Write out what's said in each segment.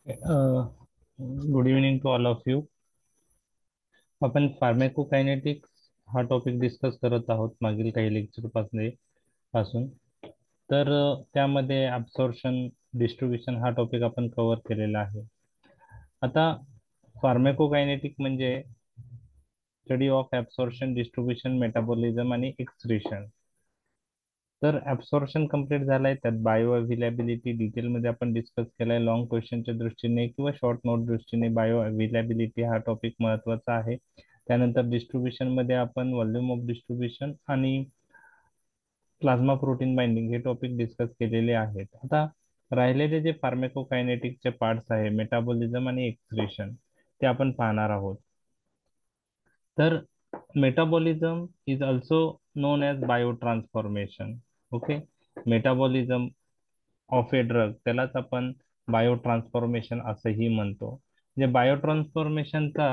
Good evening to all of you. आपण pharmacokinetics हा topic discuss करत आहोत मागील काही लेक्चर पासून. तर त्यामध्ये ॲब्सॉर्प्शन डिस्ट्रीब्युशन हा टॉपिक आपण कव्हर केलेला आहे. आता फार्माकोकायनेटिक म्हणजे study of absorption distribution metabolism आणि एक्सक्रीशन. तर ॲब्सॉर्प्शन कंप्लीट झालाय, त्यात बायो अव्हेलॅबिलिटी डिटेलमध्ये आपण डिस्कस केलाय. लॉंग क्वेश्चनच्या दृष्टीने किंवा शॉर्ट नोट दृष्टीने बायो अव्हेलॅबिलिटी हा टॉपिक महत्त्वाचा आहे. त्यानंतर डिस्ट्रीब्युशन मध्ये आपण व्हॉल्यूम ऑफ डिस्ट्रीब्युशन आणि प्लाझ्मा प्रोटीन बाइंडिंग हे टॉपिक डिस्कस केलेले आहेत. आता राहिलेले जे फार्माकोकायनेटिकचे पार्ट्स आहे, मेटाबॉलिझम आणि एक्सक्रीशन, ते आपण पाहणार आहोत. तर metabolism is also known as biotransformation. Okay, metabolism of a drug त्यालाच आपण बायोट्रान्सफॉर्मेशन असंही म्हणतो. म्हणजे बायोट्रान्सफॉर्मेशनचा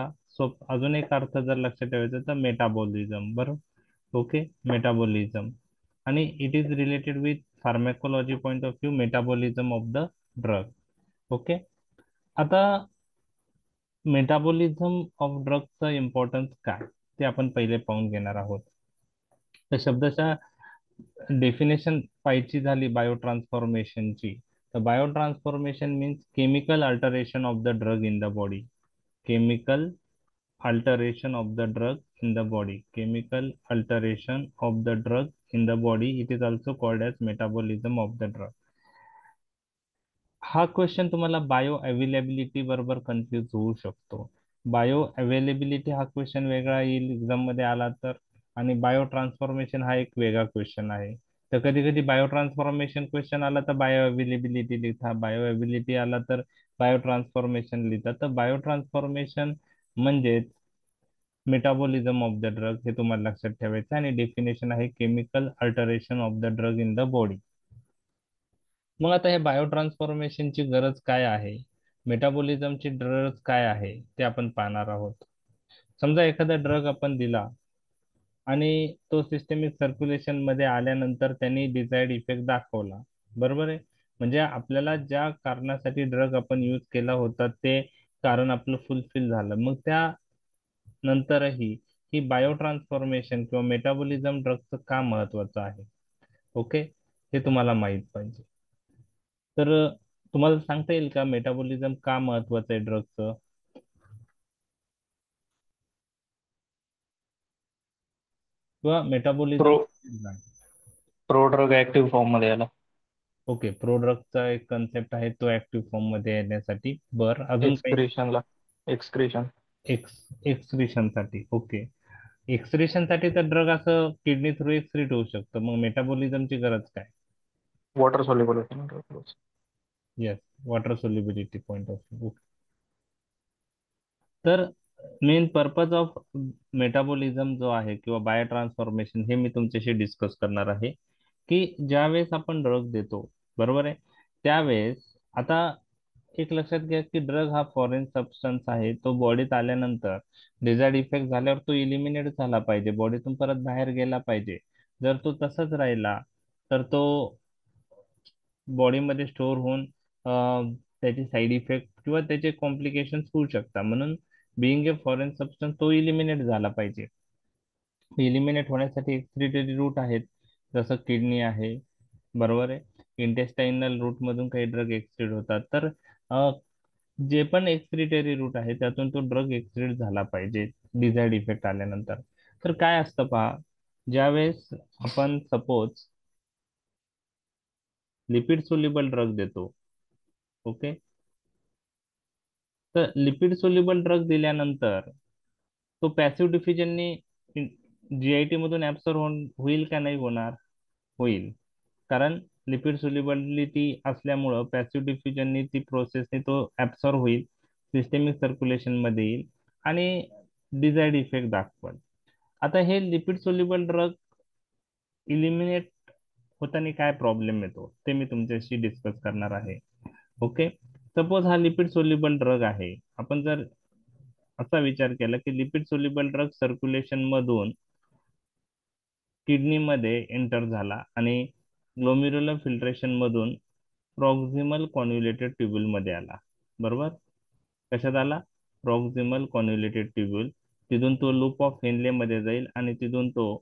अजून एक अर्थ जर लक्षात ठेवायचा तर मेटाबॉलिझम, बरोबर. Okay, metabolism. आणि it is related with pharmacology point of view metabolism of the drug. Okay. आता मेटाबॉलिझम ऑफ ड्रगचं इम्पॉर्टन्स काय ते आपण पहिले पाहून घेणार आहोत. तर शब्दशः डेफिनेशन पाहिजे झाली बायोट्रान्सफॉर्मेशनची, तर biotransformation means chemical alteration of the drug in the body. Chemical alteration of the drug in the body. Chemical alteration of the drug in the body. It is also called as metabolism of the drug. हा question तुम्हाला bio availability बरोबर confuse होऊ शकतो. Bio availability हा question वेगळा येईल exam मध्ये आला तर, आणि बायो ट्रान्सफॉर्मेशन हा एक वेगळा क्वेश्चन आहे. तर कधी कधी बायो ट्रान्सफॉर्मेशन क्वेश्चन आला तर बायो अवेलेबिलिटी लिहिता, बायो अवेलेबिलिटी आला तर बायो ट्रान्सफॉर्मेशन लिहिता. तर बायो ट्रान्सफॉर्मेशन म्हणजेच मेटाबॉलिझम ऑफ द ड्रग हे तुम्हाला लक्षात ठेवायचं, आणि डेफिनेशन आहे chemical alteration of the drug in the body. मग आता हे बायो ट्रान्सफॉर्मेशनची गरज काय आहे, मेटाबॉलिझमची गरज काय आहे, ते आपण पाहणार आहोत. समजा एखादा ड्रग आपण दिला आणि तो सिस्टेमिक सर्क्युलेशन मध्ये आल्यानंतर त्यांनी डिझायर्ड इफेक्ट दाखवला, बरोबर आहे. म्हणजे आपल्याला ज्या कारणासाठी ड्रग आपण यूज केला होता ते कारण आपलं फुलफिल झालं. मग त्या नंतरही ही बायो ट्रान्सफॉर्मेशन किंवा मेटाबॉलिझम ड्रगचं का महत्वाचं आहे, ओके, हे तुम्हाला माहित पाहिजे. तर तुम्हाला सांगता येईल का मेटाबॉलिझम का महत्वाचं आहे ड्रगचं, किंवा pro metabolism. Pro drug active form मध्ये याला. ओके, प्रोड्रगचा एक कन्सेप्ट आहे तो ऍक्टिव्ह फॉर्म मध्ये येण्यासाठी. बर, अजून काही? एक्सक्रिशनला. एक्सक्रिशन. एक्सक्रिशनसाठी. ओके, एक्सक्रिशनसाठी तर ड्रग असं किडनी थ्रू एक्सक्रीट होऊ शकतं, मग मेटाबॉलिझमची गरज काय? वॉटर सॉल्युबल होतं. Yes, water solubility point of view. तर मेन पर्पज ऑफ मेटाबॉलिझम जो आहे किंवा बायो ट्रान्सफॉर्मेशन हे मी तुमच्याशी डिस्कस करणार आहे. की ज्यावेळेस आपण ड्रग देतो, बरोबर आहे, त्यावेळेस आता एक लक्षात घ्या की ड्रग हा फॉरेन सबस्टन्स आहे. तो बॉडीत आल्यानंतर डिझायर्ड इफेक्ट झाल्यावर तो इलिमिनेट झाला पाहिजे, बॉडीतून परत बाहेर गेला पाहिजे. जर तो तसाच राहिला तर तो बॉडीमध्ये स्टोअर होऊन त्याचे साईड इफेक्ट किंवा त्याचे कॉम्प्लिकेशन्स होऊ शकतात. म्हणून बिईंग ए फॉरेन सबस्टन्स तो इलिमिनेट झाला पाहिजे. इलिमिनेट होण्यासाठी एक्सक्रिटरी रूट आहेत, जसं किडनी आहे, बरोबर आहे. इंटेस्टाइनल रूट मधून काही ड्रग एक्सक्रीट होतात. तर अ, जे पण एक्सक्रिटरी रूट आहे त्यातून तो ड्रग एक्सक्रीट झाला पाहिजे डिझायर्ड इफेक्ट आल्यानंतर. तर काय असतं पहा, ज्यावेळेस आपण सपोज लिपिड सोल्युबल ड्रग देतो, ओके, तर लिपिड सोल्युबल ड्रग दिल्यानंतर तो पॅसिव्ह डिफ्युजननी जीआयटी मधून ऍब्सॉर्ब होईल का नाही होणार? होईल. कारण लिपिड सोल्युबिलिटी असल्यामुळं पॅसिव्ह डिफ्युजननी ती प्रोसेसने तो ऍब्सॉर्ब होईल, सिस्टेमिक सर्क्युलेशन मध्ये येईल आणि डिझायर्ड इफेक्ट दाखवल. आता हे लिपिड सोल्युबल ड्रग इलिमिनेट होताना काय प्रॉब्लेम येतो ते मी तुमच्याशी डिस्कस करणार आहे. ओके, सपोज हा लिपिड सोल्युबल ड्रग आहे. आपण जर असा विचार केला की लिपिड सोल्युबल ड्रग सर्क्युलेशन मधून किडनी मध्ये एंटर झाला आणि ग्लोमेरुलर फिल्ट्रेशन मधून प्रॉक्सिमल कॉन्व्होल्युटेड ट्युब्युल मध्ये आला, बरोबर. कशात आला? प्रॉक्सिमल कॉन्व्होल्युटेड ट्युब्युल. तिथून तो लूप ऑफ हेनले मध्ये जाईल आणि तिथून तो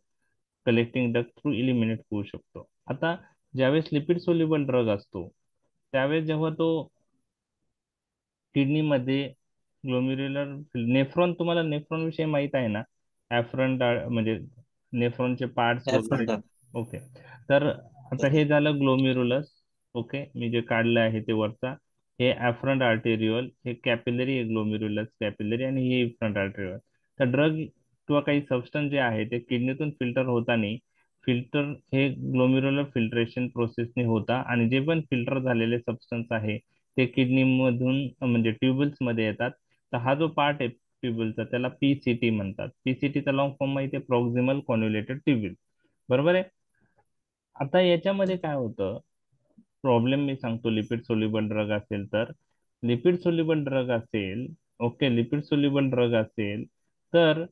कलेक्टिंग डक्ट थ्रू इलिमिनेट होऊ शकतो. आता ज्यावेळेस लिपिड सोल्युबल ड्रग असतो, त्यावेळेस जेव्हा तो किडनीमध्ये ग्लोमेरुलर नेफ्रॉन, तुम्हाला नेफ्रॉन विषयी माहित आहे ना? ऍफरंट म्हणजे नेफ्रॉनचे पार्ट्स वगैरे. ऍफरंट आहे. ओके. तर आता हे झालं ग्लोमेरुलस. ओके, मी जे काढलं आहे ते वरचा, हे ऍफरंट आर्टेरियोल, हे कॅपिलरी, ग्लोमेरुलस कॅपिलरी, आणि हे इफरंट आर्टेरियोल. तर ड्रग किंवा काही सबस्टन्स जे आहे ते किडनीतून फिल्टर होताना, फिल्टर हे ग्लोमेरुलर फिल्ट्रेशन प्रोसेसने होता, आणि जे पण फिल्टर झालेले सबस्टन्स आहे ते किडनी मधून म्हणजे ट्युबल्स मध्ये येतात. तर हा जो पार्ट आहे ट्युबलचा त्याला पीसीटी म्हणतात. पीसीटीचा लॉंग फॉर्म माहिती आहे, प्रॉक्सिमल कॉन्व्होल्युटेड ट्युब्युल. बरोबर आहे. आता याच्यामध्ये काय होतं, प्रॉब्लेम मी सांगतो. लिपिड सोल्युबल ड्रग असेल तर, लिपिड सोल्युबल ड्रग असेल, ओके, लिपिड सोल्युबल ड्रग असेल तर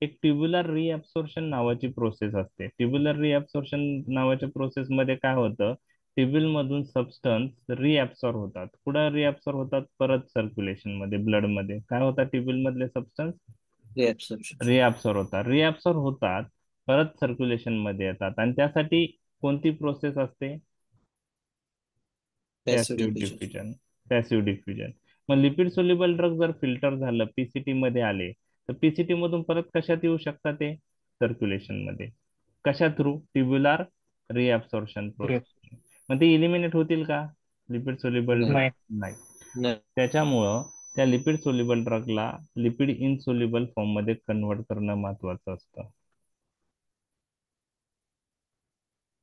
एक ट्युब्युलर रिअब्सॉर्प्शन नावाची प्रोसेस असते. ट्युब्युलर रिअब्सॉर्प्शन नावाच्या प्रोसेस मध्ये काय होतं, ट्युब्युल मधून सबस्टन्स रिअब्सॉर्ब होतात. कुठं रिअब्सॉर्ब होतात? परत सर्क्युलेशन मध्ये, ब्लड मध्ये काय होतात, ट्युब्युल मधले सबस्टन्स रिऍब्सॉर्प्शन. रिअब्सॉर्ब होतात, परत सर्क्युलेशन मध्ये येतात. आणि त्यासाठी कोणती प्रोसेस असते? Passive passive diffusion. Diffusion. Passive diffusion. मग लिपिड सोल्युबल ड्रग जर फिल्टर झालं, पीसीटी मध्ये आले, तर पीसीटी मधून परत कशात येऊ शकतात ते? सर्क्युलेशन मध्ये. कशा थ्रू? Tubular रिअब्सॉर्प्शन process. मग ते इलिमिनेट होतील का लिपिड सोल्युबल ड्रग? नाही. नाही. नाही. त्याच्यामुळं त्या लिपिड सोल्युबल ड्रगला लिपिड इनसोल्युबल फॉर्म मध्ये कन्वर्ट करणं महत्वाचं असतं.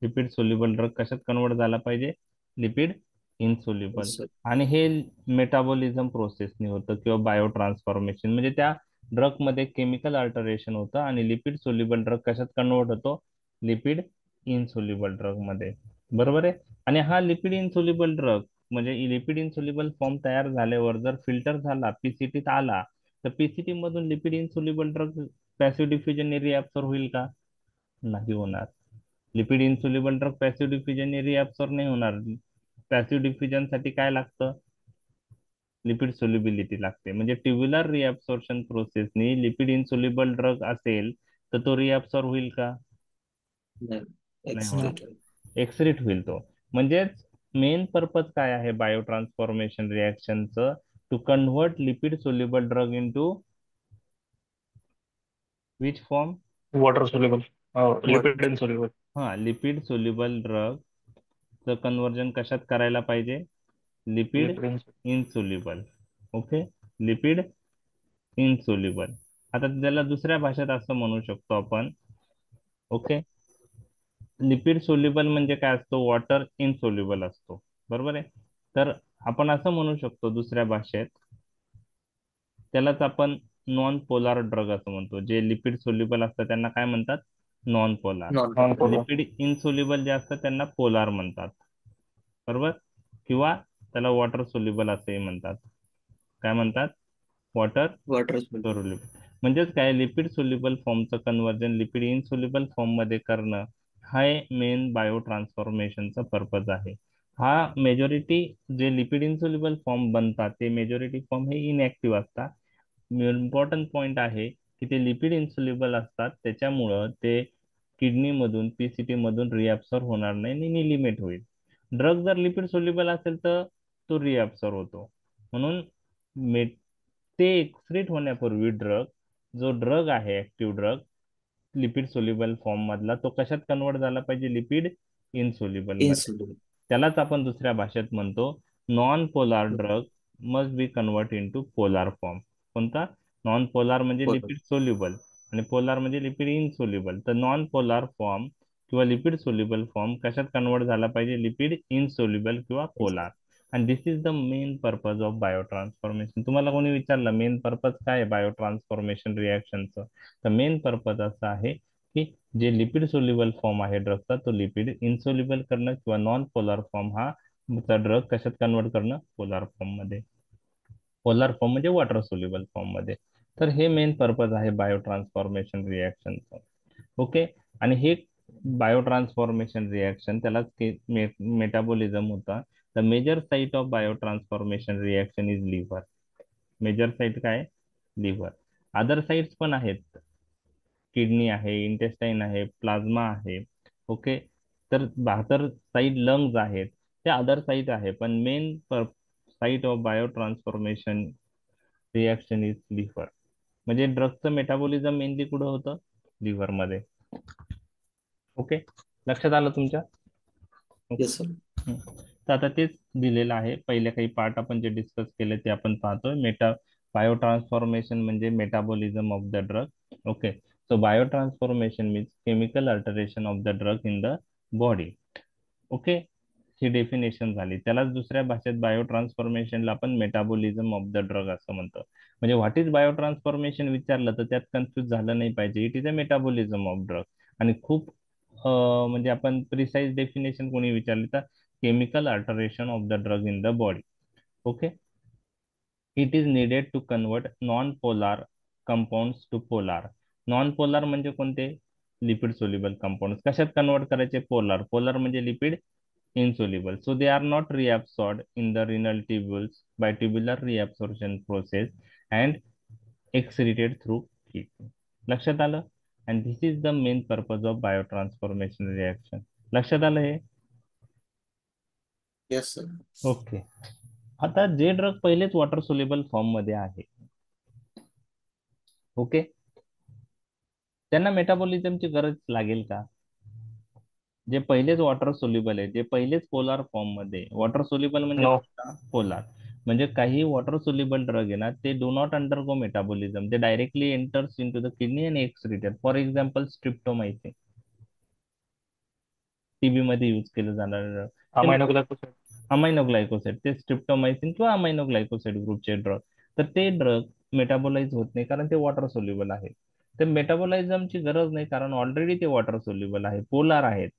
लिपिड सोल्युबल ड्रग कशात कन्वर्ट झाला पाहिजे? Lipid insoluble. सर. आणि हे मेटाबॉलिझम प्रोसेसने होतं किंवा बायो ट्रान्सफॉर्मेशन, म्हणजे त्या ड्रग मध्ये केमिकल अल्टरेशन होतं आणि लिपिड सोल्युबल ड्रग कशात कन्वर्ट होतो? लिपिड इनसोल्युबल ड्रग मध्ये. बरोबर आहे. आणि हा लिपिड इनसोल्युबल ड्रग म्हणजे लिपिड इनसोल्युबल फॉर्म तयार झाल्यावर जर फिल्टर झाला, पीसीटीत आला, तर पीसीटी मधून lipid insoluble drug passive diffusion reabsorb होईल का? नाही होणार. Lipid insoluble drug passive diffusion reabsorb नाही होणार. पॅसिव्ह डिफ्युजन साठी काय लागतं? लिपिड सोल्युबिलिटी लागते. म्हणजे ट्युब्युलर रिअब्सॉर्प्शन प्रोसेसनी लिपिड इन्सोल्युबल ड्रग असेल तर तो रिअब्सॉर्ब होईल का? नाही. नाही एक्सक्रीट. होणार. एक्सक्रीट होईल तो. म्हणजेच मेन पर्पज काय आहे बायो ट्रान्सफॉर्मेशन रिॲक्शनचं? To convert lipid soluble drug into which form? Water soluble. Lipid water. Insoluble. हा, लिपिड सोल्युबल ड्रग चं कन्वर्जन कशात करायला पाहिजे? Lipid lipid insoluble. Okay, lipid insoluble. आता त्याला दुसऱ्या भाषेत असं म्हणू शकतो आपण. ओके, लिपिड सोल्युबल म्हणजे काय असतो? वॉटर इनसोल्युबल असतो. बरोबर आहे. तर आपण असं म्हणू शकतो दुसऱ्या भाषेत, त्यालाच आपण नॉन पोलार ड्रग असं म्हणतो. जे लिपिड सोल्युबल असतात त्यांना काय म्हणतात? Non polar. नॉन आणि पोलर. लिपिड इनसोल्युबल जे असतात त्यांना पोलार म्हणतात. बरोबर. किंवा त्याला वॉटर सोल्युबल असेही म्हणतात. काय म्हणतात? Water water soluble. सोल्युबल. म्हणजेच काय, लिपिड सोल्युबल फॉर्मचं कन्वर्जन लिपिड इनसोल्युबल फॉर्म मध्ये करणं, हा मेन बायो ट्रान्सफॉर्मेशनचा पर्पज आहे. हा मेजॉरिटी जे लिपिड इनसोल्युबल फॉर्म बनतात ते मेजॉरिटी फॉर्म हे इनएक्टिव्ह असतात. इम्पॉर्टंट पॉइंट आहे की ते लिपिड इन्सोल्युबल असतात, त्याच्यामुळं ते किडनी मधून, पीसीटी मधून रिअब्सॉर्ब होणार नाही आणि निलिमेट होईल. ड्रग जर लिपिड सोल्युबल असेल तर तो रिअब्सॉर्ब होतो. म्हणून मे ते एक्सक्रीट होण्यापूर्वी ड्रग, जो ड्रग आहे active drug lipid soluble form मधला, तो कशात कन्वर्ट झाला पाहिजे? लिपिड इनसोल्युबल मध्ये. इनसोल्युबल. त्यालाच आपण दुसऱ्या भाषेत म्हणतो non polar drug must be convert into polar form. कोणता? नॉन पोलार म्हणजे पोलर. लिपिड सोल्युबल आणि पोलार म्हणजे लिपिड इनसोल्युबल. तर नॉन पोलार फॉर्म किंवा लिपिड सोल्युबल फॉर्म कशात कन्वर्ट झाला पाहिजे? लिपिड इनसोल्युबल किंवा polar. And this is the main purpose of bio transformation. तुम्हाला कोणी विचारलं मेन पर्पज काय आहे बायो ट्रान्सफॉर्मेशन रिॲक्शनचं, तर मेन पर्पज असं आहे की जे लिपिड सोल्युबल फॉर्म आहे ड्रगचा तो लिपिड इनसोल्युबल करणं किंवा नॉन पोलार फॉर्म हा ड्रग कशात कन्वर्ट करणं? पोलार फॉर्म मध्ये. पोलार फॉर्म म्हणजे वॉटर सोल्युबल फॉर्म मध्ये. तर हे मेन पर्पज आहे बायो ट्रान्सफॉर्मेशन रिॲक्शनचं. ओके. आणि हे बायो ट्रान्सफॉर्मेशन रिॲक्शन त्याला मेटाबॉलिझम होता. The major site of biotransformation reaction is liver. Major site काय? लिव्हर. अदर साईट्स पण आहेत, किडनी आहे, इंटेस्टाईन आहे, प्लाझ्मा आहे. ओके. तर 72 साईट लंग्स आहेत, ते अदर साईट आहे, पण main site of biotransformation reaction is liver. म्हणजे ड्रगचं मेटाबॉलिझम मेनली कुठं होतं? लिव्हर मध्ये. ओके. लक्षात आलं तुमच्या? Yes sir. हम्म. तर आता तेच दिलेलं आहे. पहिले काही पार्ट आपण जे डिस्कस केले ते आपण पाहतोय. बायोट्रान्सफॉर्मेशन म्हणजे metabolism of the drug. Okay. So biotransformation means chemical alteration of the drug in the body. Okay. ही डेफिनेशन झाली. त्यालाच दुसऱ्या भाषेत बायोट्रान्सफॉर्मेशनला आपण मेटाबॉलिझम ऑफ द ड्रग असं म्हणतो. म्हणजे व्हॉट इज बायोट्रान्सफॉर्मेशन विचारलं तर त्यात कन्फ्युज झालं नाही पाहिजे. It is a metabolism of drug. आणि खूप म्हणजे आपण प्रिसाइज डेफिनेशन कोणी विचारली तर chemical alteration of the drug in the body. Okay. It is needed to convert non polar compounds to polar. Non polar म्हणजे कोणते? Lipid soluble compound. कशात कन्वर्ट करायचे? पोलार. पोलार म्हणजे lipid insoluble. So they are not reabsorbed in the renal tubules by tubular reabsorption process and excreted through kidney. लक्षात आलं? And this is the main purpose of biotransformation reaction. लक्षात आलं हे? Yes sir. Okay. आता जे drug पहिलेच water soluble form मध्ये आहे, ओके, त्यांना मेटाबॉलिझमची गरज लागेल का? जे पहिलेच वॉटर सोल्युबल आहे, जे पहिलेच पोलार फॉर्म मध्ये. वॉटर सोल्युबल म्हणजे नो. पोलार. म्हणजे काही वॉटर सोल्युबल ड्रग आहे ना, ते डू नॉट अंडरगो मेटाबॉलिझम. ते directly enters into the kidney and excreted. For example streptomycin, TB मध्ये युज केलं जाणार ते अमायनो ग्लायकोसाइड. अमायनोग्लायकोसाइड. ते स्ट्रिप्टोमायसिन किंवा अमायनोग्लायकोसाइड ग्रुपचे ड्रग. तर ते ड्रग मेटाबोलाइज होत नाही कारण ते वॉटर सोल्युबल आहे. तर मेटाबोलाइझमची गरज नाही कारण ऑलरेडी ते वॉटर सोल्युबल आहे, पोलार आहेत.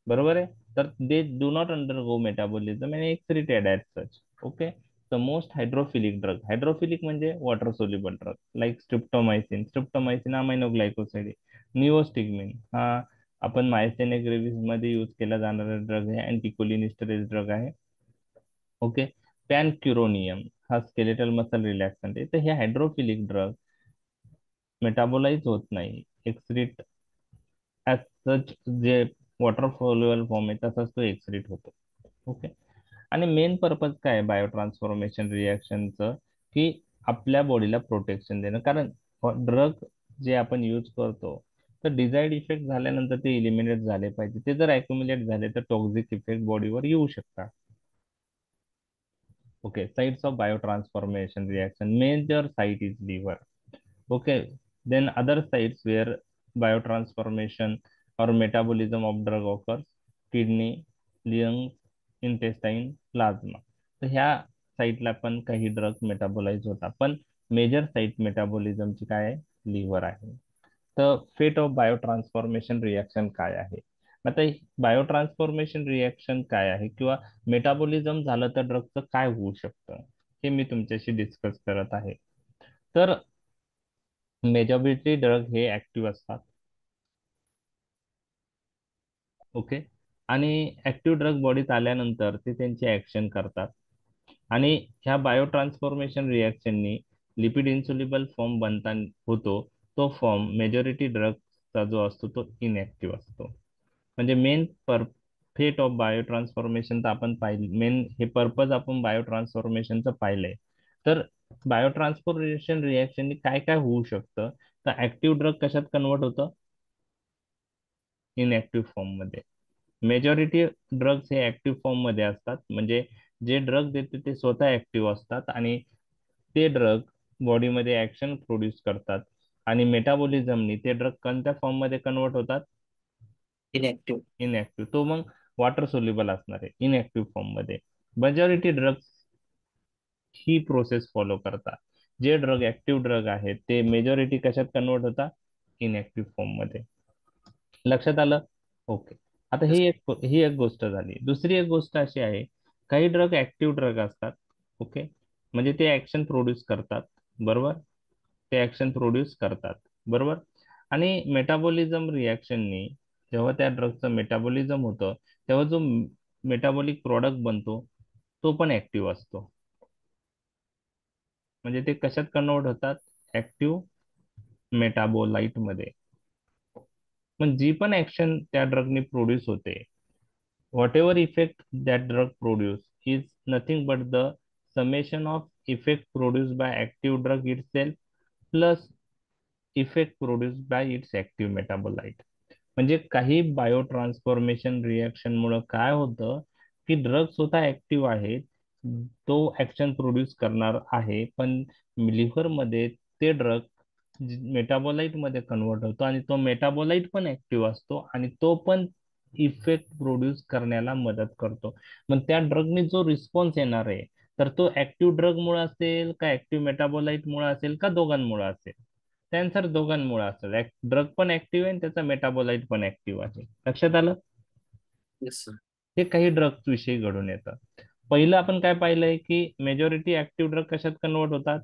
बरोबर आहे. तर they do not undergo metabolism and excreted as such. Okay. The most hydrophilic drug. Hydrophilic म्हणजे water soluble drug like streptomycin. Streptomycin aminoglycoside. Neostigmine हा आपण मायस्थेनिया ग्रेव्हिस मध्ये यूज केला जाणारा ड्रग आहे. अँटीकोलिनिस्टरेज ड्रग आहे. ओके. पॅनक्युरोनियम हा स्केलेटल मसल रिलॅक्संट आहे. तर हे हायड्रोफिलिक ड्रग मेटाबोलाइज होत नाही, एक्सक्रीट ऍज सच. जे वॉटर सोल्युबल फॉर्म आहे तसाच तो एक्सक्रीट होतो. ओके. आणि मेन पर्पज काय आहे बायोट्रान्सफॉर्मेशन रिॲक्शनचं? की आपल्या बॉडीला प्रोटेक्शन देणं. कारण ड्रग जे आपण यूज करतो तर डिझायर्ड इफेक्ट झाल्यानंतर ते इलिमिनेट झाले पाहिजे. ते जर अक्युमुलेट झाले तर टॉक्झिक इफेक्ट बॉडीवर येऊ शकतात. Okay. Sites of biotransformation reaction. Major site is liver. Okay, then other sites where biotransformation or metabolism of drug occurs: kidney, lungs, intestine, plasma. तर ह्या साईटला पण काही ड्रग मेटाबोलाइज होतात, पण मेजर साईट मेटाबॉलिझमची काय आहे? लिव्हर आहे. तर फेट ऑफ बायोट्रान्सफॉर्मेशन रिॲक्शन काय आहे? आता बायोट्रान्सफॉर्मेशन रिॲक्शन काय आहे किंवा मेटाबॉलिझम झालं तर ड्रगचं काय होऊ शकतं हे मी तुमच्याशी डिस्कस करत आहे. तर मेजॉरिटी ड्रग हे ऍक्टिव्ह असतात. ओके. आणि ऍक्टिव्ह ड्रग बॉडीत आल्यानंतर ते त्यांची ऍक्शन करतात. आणि ह्या बायोट्रान्सफॉर्मेशन रिॲक्शननी लिपिड इन्सोल्युबल फॉर्म बनता होतो. तो फॉर्म मेजॉरिटी ड्रगचा जो असतो तो इनऍक्टिव्ह असतो. म्हणजे मेन फेट ऑफ बायोट्रान्सफॉर्मेशन तर आपण पाहिलं, मेन हे पर्पज आपण बायोट्रान्सफॉर्मेशनचं पाहिलंय. तर बायोट्रान्सफॉर्मेशन रिॲक्शननी काय काय होऊ शकतं? तर ऍक्टिव्ह ड्रग कशात कन्वर्ट होतं? इनऍक्टिव्ह फॉर्म मध्ये. मेजॉरिटी ड्रग्स हे ऍक्टिव्ह फॉर्म मध्ये असतात. म्हणजे जे ड्रग देते ते स्वतः ऍक्टिव्ह असतात आणि ते ड्रग बॉडीमध्ये ऍक्शन प्रोड्यूस करतात. आणि मेटाबॉलिझमनी ते ड्रग कोणत्या फॉर्म मध्ये कन्वर्ट होतात? इनएक्टिव्ह. इनऍक्टिव्ह. तो मग वॉटर सोल्युबल असणार आहे इनऍक्टिव्ह फॉर्म मध्ये. मेजॉरिटी ड्रग्स ही प्रोसेस फॉलो करतात. जे ड्रग ऍक्टिव्ह ड्रग आहेत ते मेजॉरिटी कशात कन्वर्ट होतात? इनऍक्टिव्ह फॉर्म मध्ये. लक्षात आलं? ओके. आता ही एक गोष्ट झाली. दुसरी एक गोष्ट अशी आहे, काही ड्रग ऍक्टिव्ह ड्रग असतात. ओके. म्हणजे ते ऍक्शन प्रोड्यूस करतात. बरोबर. ते ऍक्शन प्रोड्यूस करतात. बरोबर. आणि मेटाबॉलिझम रिॲक्शननी जेव्हा त्या ड्रगचं मेटाबॉलिझम होतं तेव्हा जो मेटाबॉलिक प्रॉडक्ट बनतो तो पण ऍक्टिव्ह असतो. म्हणजे ते कशात कन्वर्ट होतात? ऍक्टिव्ह मेटाबोलाइट मध्ये. पण जी पण ऍक्शन त्या ड्रगने प्रोड्यूस होते, whatever effect that drug produce is nothing but the summation of effect produced by active drug itself plus effect produced by its active metabolite. म्हणजे काही बायो ट्रान्सफॉर्मेशन रिएक्शन मुळे काय होतं की ड्रग स्वतः ऍक्टिव्ह आहे, तो ऍक्शन प्रोड्यूस करणार आहे, पण लिव्हर मध्ये ते ड्रग मेटाबोलाइट मध्ये कन्वर्ट होतो आणि तो मेटाबोलाइट पण ऍक्टिव्ह असतो आणि तो पण इफेक्ट प्रोड्यूस करण्याला मदत करतो. मग त्या ड्रगने जो रिस्पॉन्स येणार आहे, तर तो ऍक्टिव्ह ड्रग मुळे असेल का ऍक्टिव्ह मेटाबोलाइट मुळे असेल का दोघांमुळे असेल? त्यानुसार दोघांमुळे असेल. ड्रग पण ऍक्टिव्ह आहे आणि त्याचा मेटाबोलाइट पण ऍक्टिव्ह आहे. लक्षात आलं? Yes sir. हे काही ड्रग्स विषयी घडून येतं. पहिलं आपण काय पाहिलंय की मेजॉरिटी ऍक्टिव्ह ड्रग कशात कन्वर्ट होतात?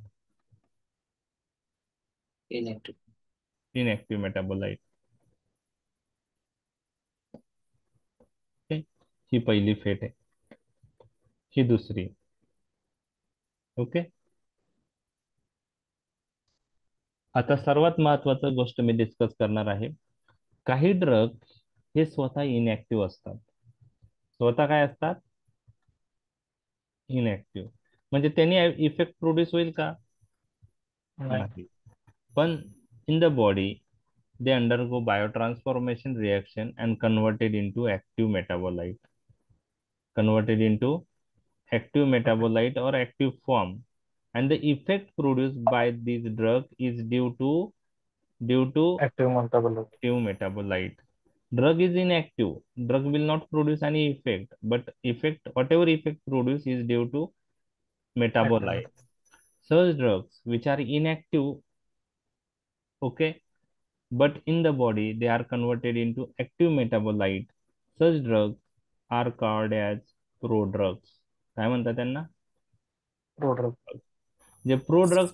इनएक्टिव्ह. Inactive metabolite. ही पहिली फेट आहे. ही दुसरी. ओके. आता सर्वात महत्वाचं गोष्ट मी डिस्कस करणार आहे. काही ड्रग हे स्वतः इनऍक्टिव्ह असतात. स्वतः काय असतात? इनऍक्टिव्ह. म्हणजे त्यांनी इफेक्ट प्रोड्यूस होईल का? नाही. नाही. पण in the body they undergo biotransformation reaction and converted into active metabolite or active form, and the effect produced by this drug is due to active म्हणता बोलत. active metabolite. Drug is inactive, drug will not produce any effect, but effect, whatever effect produced is due to active. metabolite. Such drugs which are inactive, okay, but in the body they are converted into active metabolite. Such drugs are called as prodrugs. काय म्हणतात त्यांना? Prodrug. जे prodrug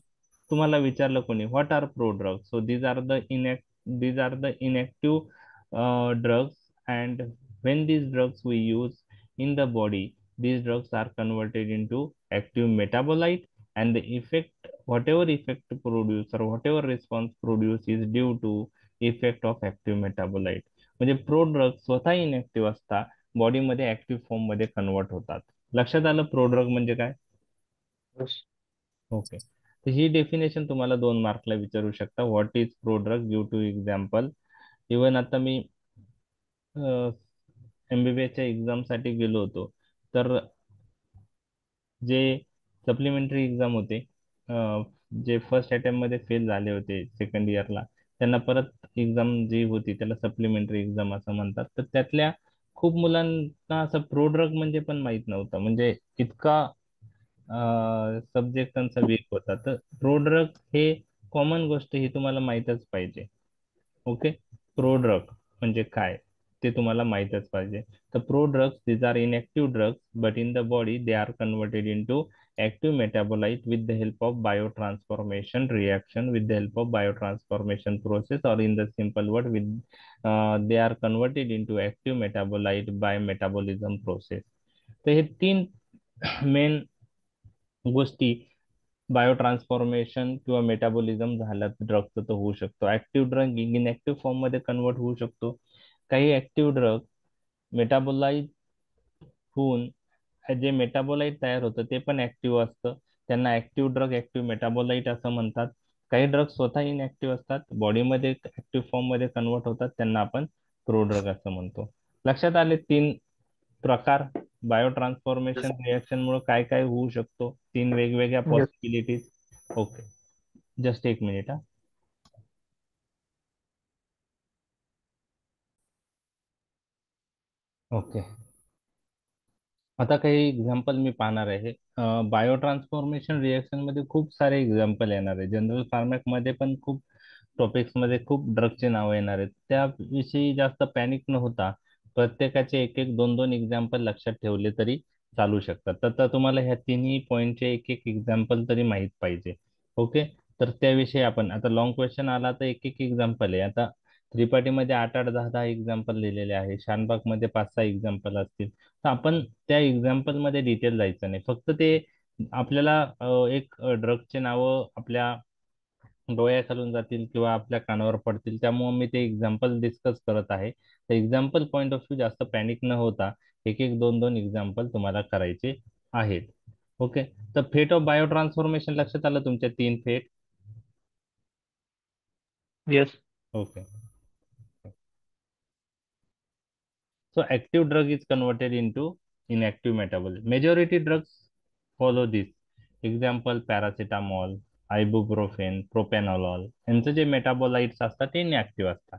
तुम्हाला विचारलं कोणी, what are prodrug? So these are the inactive drugs, and when these drugs we use in the body, these drugs are converted into active metabolite, and the effect, whatever effect produce or whatever response produce is due to effect of active metabolite. म्हणजे prodrug स्वतः इनएक्टिव्ह असतात, बॉडीमध्ये active form मध्ये convert होतात. लक्षात आलं prodrug म्हणजे काय? येस. ओके. तर ही डेफिनेशन तुम्हाला 2 मार्कला विचारू शकता. What is prodrug? Give two example. Even आता मी MBBSच्या एक्झामसाठी गेलो होतो, तर जे सप्लिमेंटरी एक्झाम होते, जे फर्स्ट अटेम्प्ट मध्ये फेल झाले होते सेकंड इयरला, त्यांना परत एक्झाम जी होती त्याला सप्लिमेंटरी एक्झाम असं म्हणतात. तर त्यातल्या खूप मुलांना असं प्रोड्रग म्हणजे पण माहित नव्हतं. म्हणजे इतका सब्जेक्ट त्यांचा वीक होता. तर प्रोड्रग हे कॉमन गोष्ट ही तुम्हाला माहीतच पाहिजे. ओके. प्रोड्रग म्हणजे काय ते तुम्हाला माहीतच पाहिजे. तर prodrugs these are inactive drugs, but in the body they are converted into active metabolite with the help of biotransformation reaction, with the help of biotransformation process, or in the simple word, with they are converted into active metabolite by metabolism process. तर हे 3 main गोष्टी biotransformation किंवा metabolism झालं ड्रगचं तर होऊ शकतो. Active drug inactive form मध्ये convert होऊ शकतो. काही ऍक्टिव्ह ड्रग मेटाबोलाइट होऊन जे मेटाबोलाइट तयार होतं ते पण ऍक्टिव्ह असतं. त्यांना ऍक्टिव्ह ड्रग ऍक्टिव्ह मेटाबोलाइट असं म्हणतात. काही ड्रग स्वतः इनऍक्टिव्ह असतात, बॉडीमध्ये ऍक्टिव्ह फॉर्म मध्ये कन्वर्ट होतात, त्यांना आपण प्रोड्रग असं म्हणतो. लक्षात आले 3 प्रकार? बायोट्रान्सफॉर्मेशन रिएक्शन मुळे काय काय होऊ शकतो, 3 वेगवेगळ्या yes. Possibilities. Okay. Just 1 minute हा. ओके. आता काही एक्झाम्पल मी पाहणार आहे. बायो ट्रान्सफॉर्मेशन रिएक्शन मध्ये खूप सारे एक्झाम्पल येणार आहे. जनरल फार्मॅक मध्ये पण खूप टॉपिक्स मध्ये खूप ड्रगचे नाव येणार आहेत. त्याविषयी जास्त पॅनिक न होता प्रत्येकाचे एक एक दोन दोन एक्झाम्पल लक्षात ठेवले तरी चालू शकतात. तर तुम्हाला ह्या तिन्ही पॉईंटचे एक एक एक्झाम्पल तरी माहीत पाहिजे. ओके. तर त्याविषयी आपण आता लॉंग क्वेश्चन आला तर एक एक एक्झाम्पल आहे. आता त्रिपाठीमध्ये 8-8, 10-10 एक्झाम्पल दिलेले आहे. शानबागमध्ये 5-6 एक्झाम्पल असतील. तर आपण त्या एक्झाम्पल मध्ये डिटेल जायचं नाही. फक्त ते आपल्याला एक ड्रगचे नावं आपल्या डोळ्याखालून जातील किंवा आपल्या कानावर पडतील, त्यामुळे मी ते एक्झाम्पल डिस्कस करत आहे. तर एक्झाम्पल पॉईंट ऑफ व्ह्यू जास्त पॅनिक न होता एक एक दोन दोन एक्झाम्पल तुम्हाला करायचे आहेत. ओके. तर फेट ऑफ बायो ट्रान्सफॉर्मेशन लक्षात आलं तुमच्या, 3 फेट. Yes. Okay. So active drug is converted into inactive metabolite. Majority drugs follow this. Example paracetamol, ibuprofen, propanolol. यांचं जे मेटाबोलाइट्स असतात ते इनएक्टिव्ह असतात.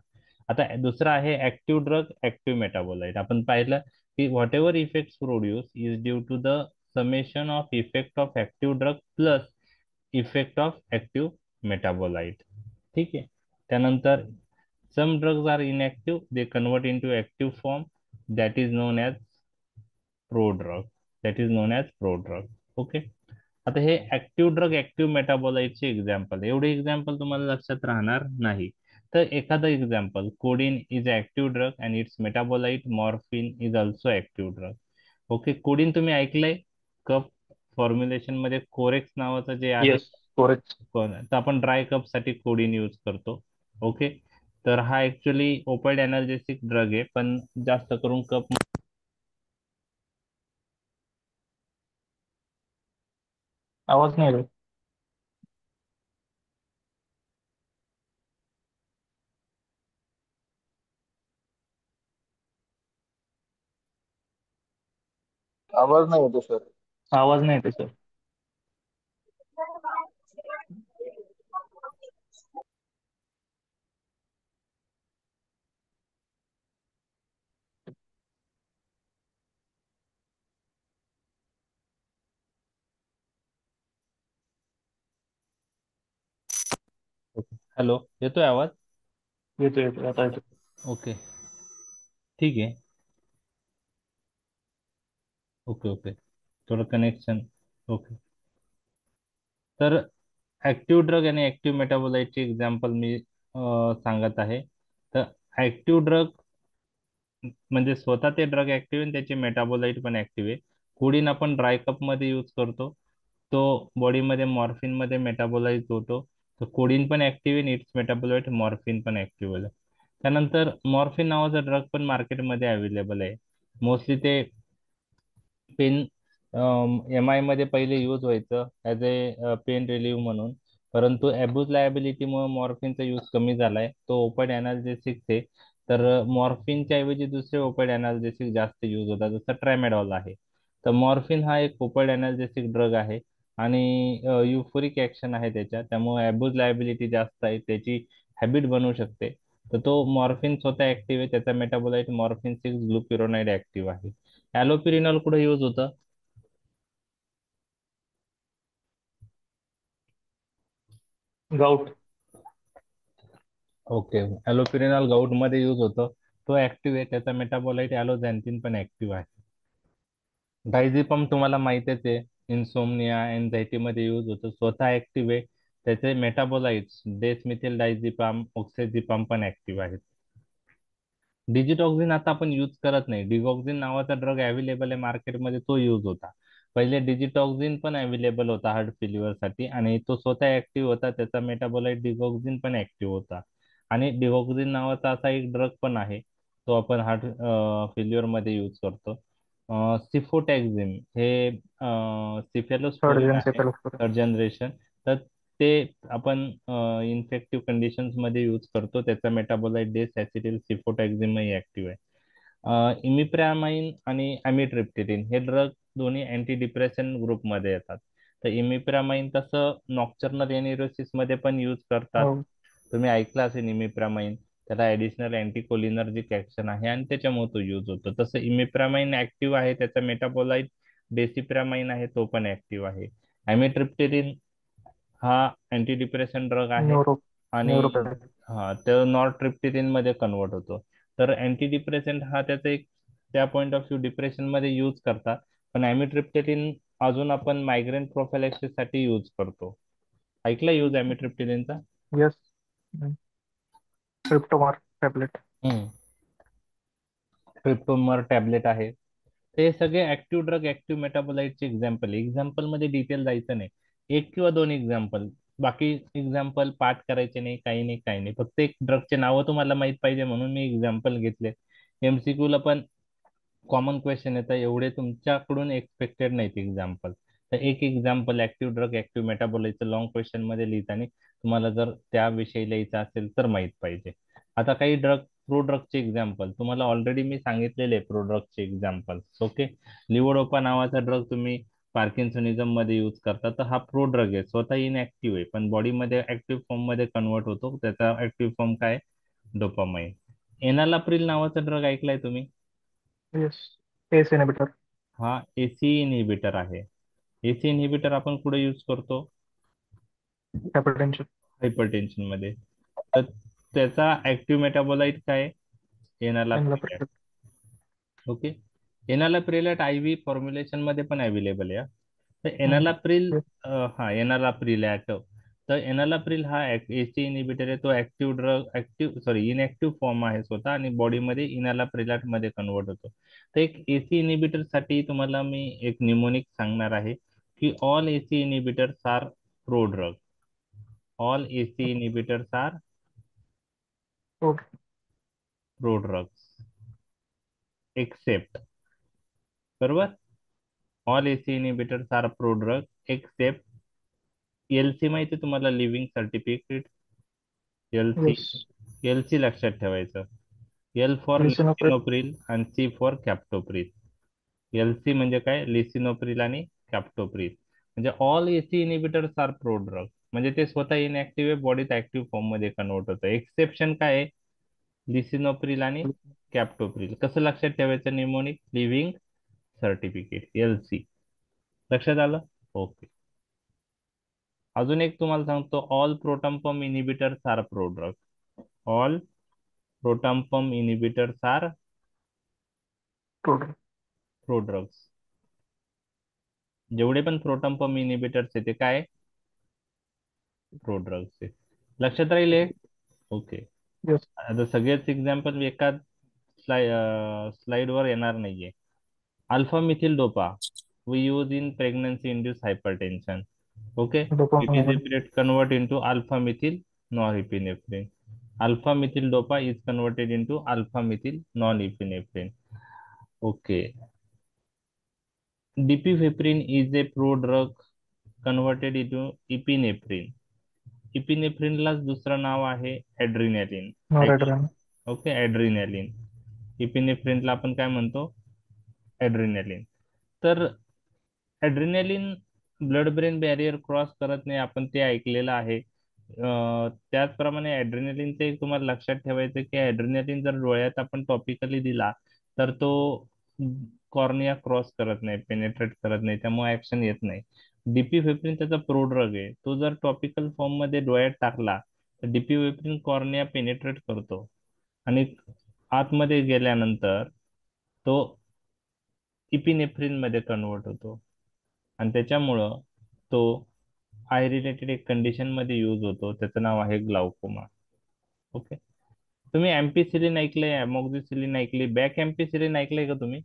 आता दुसरा आहे ऍक्टिव्ह ड्रग, ऍक्टिव्ह मेटाबोलाइट. आपण पाहिलं की whatever effects produce is due to the summation of effect of active drug plus effect of active metabolite. ठीक आहे. त्यानंतर some drugs are inactive, they convert into active form, that is known as prodrug. That is known as prodrug. Okay. आता हे active drug, active मेटाबोलाइटचे example, एवढे example तुम्हाला लक्षात राहणार नाही. तर एखादं example, coding is active drug and it's metabolite morphine is also active drug. Okay. Coding तुम्ही ऐकलंय, कप फॉर्म्युलेशन मध्ये कोरेक्स नावाचं जे आहे, येस. करेक्ट. तर आपण ड्राय कप साठी कोडिन यूज करतो. ओके. तर हा ऍक्च्युली ओपाइड एनाल्जेसिक ड्रग आहे, पण जास्त करून कप. आवाज नाही येत. आवाज नाही येतो सर. आवाज नाही येते सर. हॅलो, येतोय आवाज? येतो येतो आता येतो. ओके. ठीक आहे. Okay okay. थोडं कनेक्शन. ओके. तर ऍक्टिव्ह ड्रग आणि ऍक्टिव्ह मेटाबोलाइटचे एक्झाम्पल मी सांगत आहे. तर ऍक्टिव्ह ड्रग म्हणजे स्वतः ते ड्रग ऍक्टिव्ह आहे, त्याचे मेटाबोलाइट पण ऍक्टिव्ह आहे. कोडिन आपण ड्राय कप मध्ये यूज करतो, तो बॉडीमध्ये मॉर्फिन मध्ये मेटाबोलाइज होतो. तर कोडिन पण ऍक्टिव्ह आहे, इट्स मेटाबोलाइट मॉर्फिन पण ऍक्टिव्ह आहे. त्यानंतर मॉर्फिन नावाचा ड्रग पण मार्केटमध्ये अवेलेबल आहे. मोस्टली ते पेन, एम आय मध्ये पहिले यूज व्हायचं ॲज ए पेन रिलीव्ह म्हणून. परंतु अब्यूज लायबिलिटीमुळे मॉर्फिनचा यूज कमी झालाय. तो ओपाइड अनाल्जेसिक आहे. तर मॉर्फिनच्या ऐवजी दुसरे ओपाइड अनाल्जेसिक जास्त यूज होतात, जसं ट्रॅमेडॉल आहे. तर मॉर्फिन हा एक ओपाइड अनाल्जेसिक ड्रग आहे आणि युफोरिक ऍक्शन आहे त्याच्यात, त्यामुळे अब्यूज लायबिलिटी जास्त आहे, त्याची हॅबिट बनवू शकते. तर तो मॉर्फिन स्वतः ऍक्टिव्ह आहे, त्याचा मेटाबोलाइट मॉर्फिन 6 ग्लुपिरोनाइड ऍक्टिव्ह आहे. ॲलोपिरिनॉल कुठे यूज होतं? गाऊट. ओके. ॲलोपिरिनॉल गाऊट मध्ये यूज होतं. तो ऍक्टिव्ह आहे, त्याचा मेटाबोलाइट ॲलोझॅन्थिन पण ऍक्टिव्ह आहे. डायझेपम तुम्हाला माहितीच आहे, इन्सोमनिया एन्झायटी मध्ये यूज होतं, स्वतः ऍक्टिव्ह आहे. त्याचे मेटाबोलाइट्स डेसमिथिल डायझेपाम, ऑक्सेझिपाम पण ऍक्टिव्ह आहेत. डिजिटॉक्सिन आता आपण यूज करत नाही. डिगॉक्सिन नावाचा ड्रग अवेलेबल आहे मार्केटमध्ये, तो यूज होता. पहिले डिजिटॉक्सिन पण अवेलेबल होता हार्ट फेल्युअर साठी आणि तो स्वतः ऍक्टिव्ह होता, त्याचा मेटाबोलाइट डिगॉक्सिन पण ऍक्टिव्ह होता. आणि डिगॉक्सिन नावाचा असा एक ड्रग पण आहे, तो आपण हार्ट फेल्युअर मध्ये यूज करतो. सिफोटॅक्झिम हे थर्ड सिफेलोस्पोरिन जन आहे, सेफेलोस्पोरिन. Third generation. तर ते आपण इन्फेक्टिव्ह कंडिशन्स मध्ये यूज करतो, त्याचा मेटाबोलाइट डेस ऍसिटिल सिफोटॅक्झिम ऍक्टिव्ह आहे. इमिप्रॅमाइन आणि अमिट्रिप्टिलिन हे ड्रग दोन्ही अँटी डिप्रेशन ग्रुपमध्ये येतात. तर इमिप्रॅमाइन तसं नॉक्चर्नल एनिरोसिस मध्ये पण यूज करतात. हो. तुम्ही ऐकलं असेल इमिप्रॅमाइन, त्याला ऍडिशनल अँटीकोलिनर्जिक ऍक्शन आहे आणि त्याच्यामुळे तो यूज होतो. तसं इमिप्रॅमाइन ऍक्टिव्ह आहे, त्याचा मेटाबोलाइट डेसिप्रॅमाइन आहे, तो पण ऍक्टिव्ह आहे. ॲमिट्रिप्टिलिन हा अँटी डिप्रेशन ड्रग आहे न्यूरो आणि न्यूरोपॅथिक. हा तो नॉरट्रिप्टिलिन मध्ये कन्वर्ट होतो. तर अँटी डिप्रेसंट हा त्याचा एक त्या पॉइंट ऑफ व्ह्यू डिप्रेशन मध्ये यूज करतात. पण ॲमिट्रिप्टिलिन अजून आपण मायग्रेन प्रोफायलॅक्सिस साठी यूज करतो. ऐकला यूज ॲमिट्रिप्टिलिनचा? Yes. Tryptomer. Tablet. Tryptomer tablet आहे. ते सगळे ऍक्टिव्ह ड्रग ऍक्टिव्ह मेटाबोलाइटचे एक्झाम्पल. एक्झाम्पल मध्ये डिटेल जायचं नाही. एक किंवा दोन एक्झाम्पल, बाकी एक्झाम्पल पाठ करायचे नाही, काही नाही काही नाही. फक्त एक ड्रगचे नावं तुम्हाला माहित पाहिजे म्हणून मी एक्झाम्पल घेतले. MCQ ला पण कॉमन क्वेश्चन येतं, एवढे तुमच्याकडून एक्सपेक्टेड नाहीत एक्झाम्पल. तर एक एक्झाम्पल ऍक्टिव्ह ड्रग ऍक्टिव्ह मेटाबोलाइटचं लॉंग क्वेश्चन मध्ये लिहिताना तुम्हाला जर त्याविषयी लिहायचं असेल तर माहित पाहिजे. आता काही प्रोड्रगचे एक्झाम्पल तुम्हाला ऑलरेडी मी सांगितलेले प्रोड्रगचे एक्झाम्पल. ओके. लिव्होडोपा नावाचा ड्रग तुम्ही पार्किन्सनिझम मध्ये यूज करता, तर हा प्रोड्रग आहे, स्वतः इनऍक्टिव्ह आहे पण बॉडीमध्ये ऍक्टिव्ह फॉर्म मध्ये कन्वर्ट होतो. त्याचा ऍक्टिव्ह फॉर्म काय? डोपामाइन. एनालाप्रिल नावाचा ड्रग ऐकलाय तुम्ही? येस. ACE inhibitor. हा एसी इनहिबिटर आहे. एसी इनहिबिटर आपण कुठे यूज करतो? हायपरटेन्शन. हायपरटेन्शन मध्ये. तर त्याचा ऍक्टिव्ह मेटाबोलाइट काय? एनालाप्रिल. एनलाप्रिल. ओके. एनालाप्रिलेट IV फॉर्म्युलेशन मध्ये पण अवेलेबल आहे. तर एनालाप्रिल, हा एनालाप्रिलॅट. तर एनालाप्रिल हा एसी इनहिबिटर आहे. तो ऍक्टिव्ह ड्रग इनऍक्टिव्ह फॉर्म आहे स्वतः आणि बॉडीमध्ये इनालाप्रिलॅट मध्ये कन्वर्ट होतो. तर एक एसी इनहिबिटर साठी तुम्हाला मी एक निमोनिक सांगणार आहे की all AC inhibitors R prodrug. All AC inhibitors are okay. Prodrugs except. बरोबर. ऑल एसी इनहिबिटर्स आर प्रोड्रग एक्सेप्ट LC. माहिती आहे तुम्हाला? Leaving certificate. LC. Yes. LC लक्षात ठेवायचं. L for lisinopril. लिसिनोप्रिल आणि C फॉर कॅप्टोप्रिल. LC म्हणजे काय? लिसिनोप्रिल आणि कॅप्टोप्रिल. म्हणजे all AC inhibitors R prodrug, म्हणजे ते स्वतः इनऍक्टिव्ह आहे, बॉडीत ऍक्टिव्ह फॉर्म मध्ये कन्वर्ट होतं. एक्सेप्शन काय आहे? लिसिनोप्रिल आणि कॅप्टोप्रिल. कसं लक्षात ठेवायचं? Mnemonic living certificate LC. लक्षात आलं? ओके. अजून एक तुम्हाला सांगतो, all proton pump inhibitors R prodrug. All proton pump inhibitors are total. Prodrugs. जेवढे पण प्रोटॉन पंप इनहिबिटर्स आहे ते काय? प्रोड्रग्स आहे. लक्षात राहिले? ओके. येस. आता सगळेच एक्झाम्पल एका स्लाइडवर येणार नाहीये. Alpha methyl dopa we use in pregnancy induced hypertension. Okay. Dopamine. It convert into alpha methyl norepinephrine. Alpha methyl dopa is converted into alpha methyl norepinephrine. Okay. Diphenhydramine is a prodrug converted into epinephrine. इपिनेफ्रिनलाच दुसरं नाव आहे ऍड्रिनॅलिन. नॉरेड्रेन. Okay. ऍड्रिनॅलिन. इपिनेफ्रिनला आपण काय म्हणतो? ऍड्रिनॅलिन. तर ऍड्रिनॅलिन blood brain barrier cross करत नाही, आपण ते ऐकलेलं आहे. त्याचप्रमाणे ऍड्रिनॅलिनचं एक तुम्हाला लक्षात ठेवायचं की ऍड्रिनॅलिन जर डोळ्यात आपण टॉपिकली दिला तर तो कॉर्निया क्रॉस करत नाही, पेनेट्रेट करत नाही, त्यामुळे ऍक्शन येत नाही. डिपिव्हेफ्रिन त्याचा प्रोड्रग आहे, तो जर टॉपिकल फॉर्म मध्ये डोळ्यात टाकला तर डिपिव्हेफ्रिन कॉर्निया पेनेट्रेट करतो आणि आतमध्ये गेल्यानंतर तो इपिनेफ्रिन मध्ये कन्वर्ट होतो आणि त्याच्यामुळं तो आय रिलेटेड एक कंडिशन मध्ये यूज होतो, त्याचं नाव आहे ग्लाउकोमा. ओके. तुम्ही एम्पिसिलिन ऐकलंय, अमोक्झिसिलिन ऐकली, बॅक एम्पिसिलिन ऐकलंय का तुम्ही?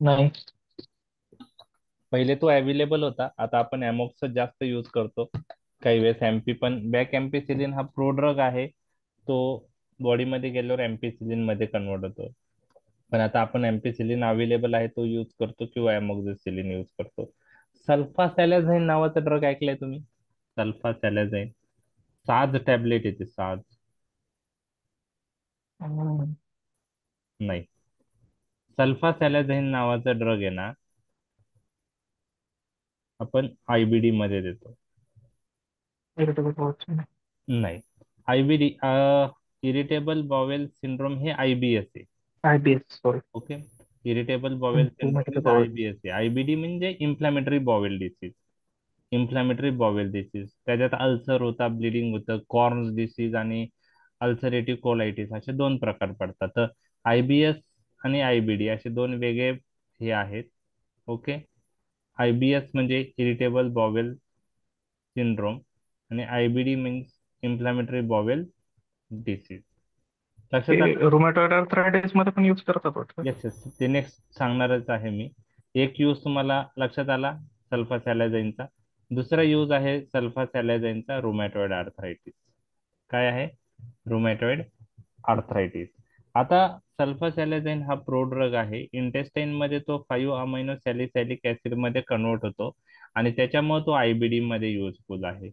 नाही. पहिले तो अवेलेबल होता, आता आपण अमोक्स जास्त यूज करतो. काही वेळेस एमपी पण. बॅक एम्पिसिलिन हा प्रोड्रग आहे, तो बॉडीमध्ये गेल्यावर एम्पिसिलिन मध्ये कन्वर्ट होतो. पण आता आपण एम्पिसिलिन अवेलेबल आहे तो यूज करतो किंवा अमोक्झिसिलिन यूज करतो. सल्फासॅलाझाईन नावाचा ड्रग ऐकलाय तुम्ही? सल्फासॅलाझाईन. साज टॅबलेट येते, साज. हम्म. नाही. सल्फासॅलाझाईन नावाचा ड्रग आहे ना, आपण IBD मध्ये देतो. Irritable pouch. नाही. IBD इरिटेबल बॉवेल सिंड्रोम हे IBS आहे. IBS. Sorry. Okay. Irritable bowel syndrome is power. IBS आहे. IBD म्हणजे inflammatory bowel disease. Inflammatory bowel disease, त्याच्यात अल्सर होता, ब्लिडिंग होतं, कॉर्न्स डिसीज आणि अल्सरेटिव्ह कोलायटिस असे दोन प्रकार पडतात. तर IBS आणि IBD असे दोन वेगळे हे आहेत. ओके. IBS म्हणजे इरिटेबल बॉवेल सिंड्रोम आणि IBD means inflammatory bowel disease. लक्षात आलं? ते रुमॅटॉइड आर्थरायटिस मध्ये पण यूज करतात वाटतं. येस येस, ते नेक्स्ट सांगणारच आहे मी. एक यूज तुम्हाला लक्षात आला सल्फासॅलाझाईनचा. दुसरा यूज आहे सल्फासॅलाझाईनचा रुमॅटॉइड आर्थरायटिस. काय आहे? Rheumatoid arthritis. आता सल्फासॅलाझाईन हा प्रोड्रग आहे. इंटेस्टाईन मध्ये तो 5 अमायनो सॅलिसॅलिक ऍसिड मध्ये कन्वर्ट होतो आणि त्याच्यामुळे तो आयबीडी मध्ये युजफुल आहे.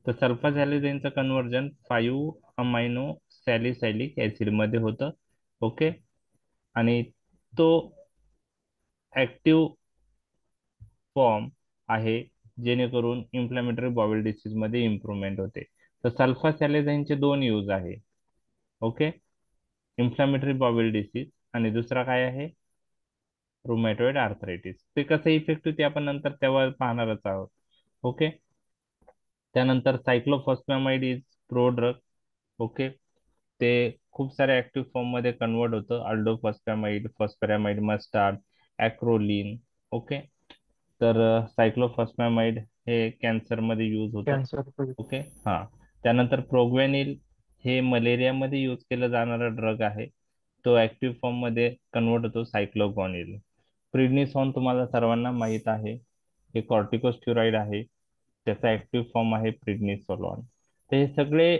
तर सल्फासॅलाझाईनचं कन्व्हर्जन 5 अमायनो सॅलिसॅलिक ऍसिड मध्ये होतं. ओके. आणि तो ऍक्टिव्ह फॉर्म आहे, जेणेकरून इन्फ्लॅमेटरी बाउल डिसीज मध्ये इम्प्रुव्हमेंट होते. तर सल्फासॅलाझाईनचे दोन यूज आहे. ओके. इन्फ्लॅमेटरी बाउल डिसीज आणि दुसरा काय आहे? Rheumatoid arthritis. ते कसं इफेक्टिव्ह ते आपण नंतर तेव्हा पाहणारच आहोत. ओके. त्यानंतर सायक्लोफॉस्फॅमाइड इज प्रोड्रग. ओके. ते खूप साऱ्या ऍक्टिव्ह फॉर्म मध्ये कन्वर्ट होतं. अल्डोफॉस्फॅमाइड, फॉस्फरॅमाइड, मस्टार्ड, ॲक्रोलिन. ओके. तर सायक्लोफॉस्फॅमाइड हे कॅन्सरमध्ये यूज होतं. कॅन्सर. ओके. हां. त्यानंतर प्रोग्वेनिल हे मलेरियामध्ये यूज केलं जाणारा ड्रग आहे. तो ऍक्टिव्ह फॉर्म मध्ये कन्वर्ट होतो सायक्लोगॉनिल. प्रिडनिसॉन तुम्हाला सर्वांना माहीत आहे, हे कॉर्टिकोस्टेरॉइड आहे. त्याचा ऍक्टिव्ह फॉर्म आहे प्रिडनिसोलॉन. तर हे सगळे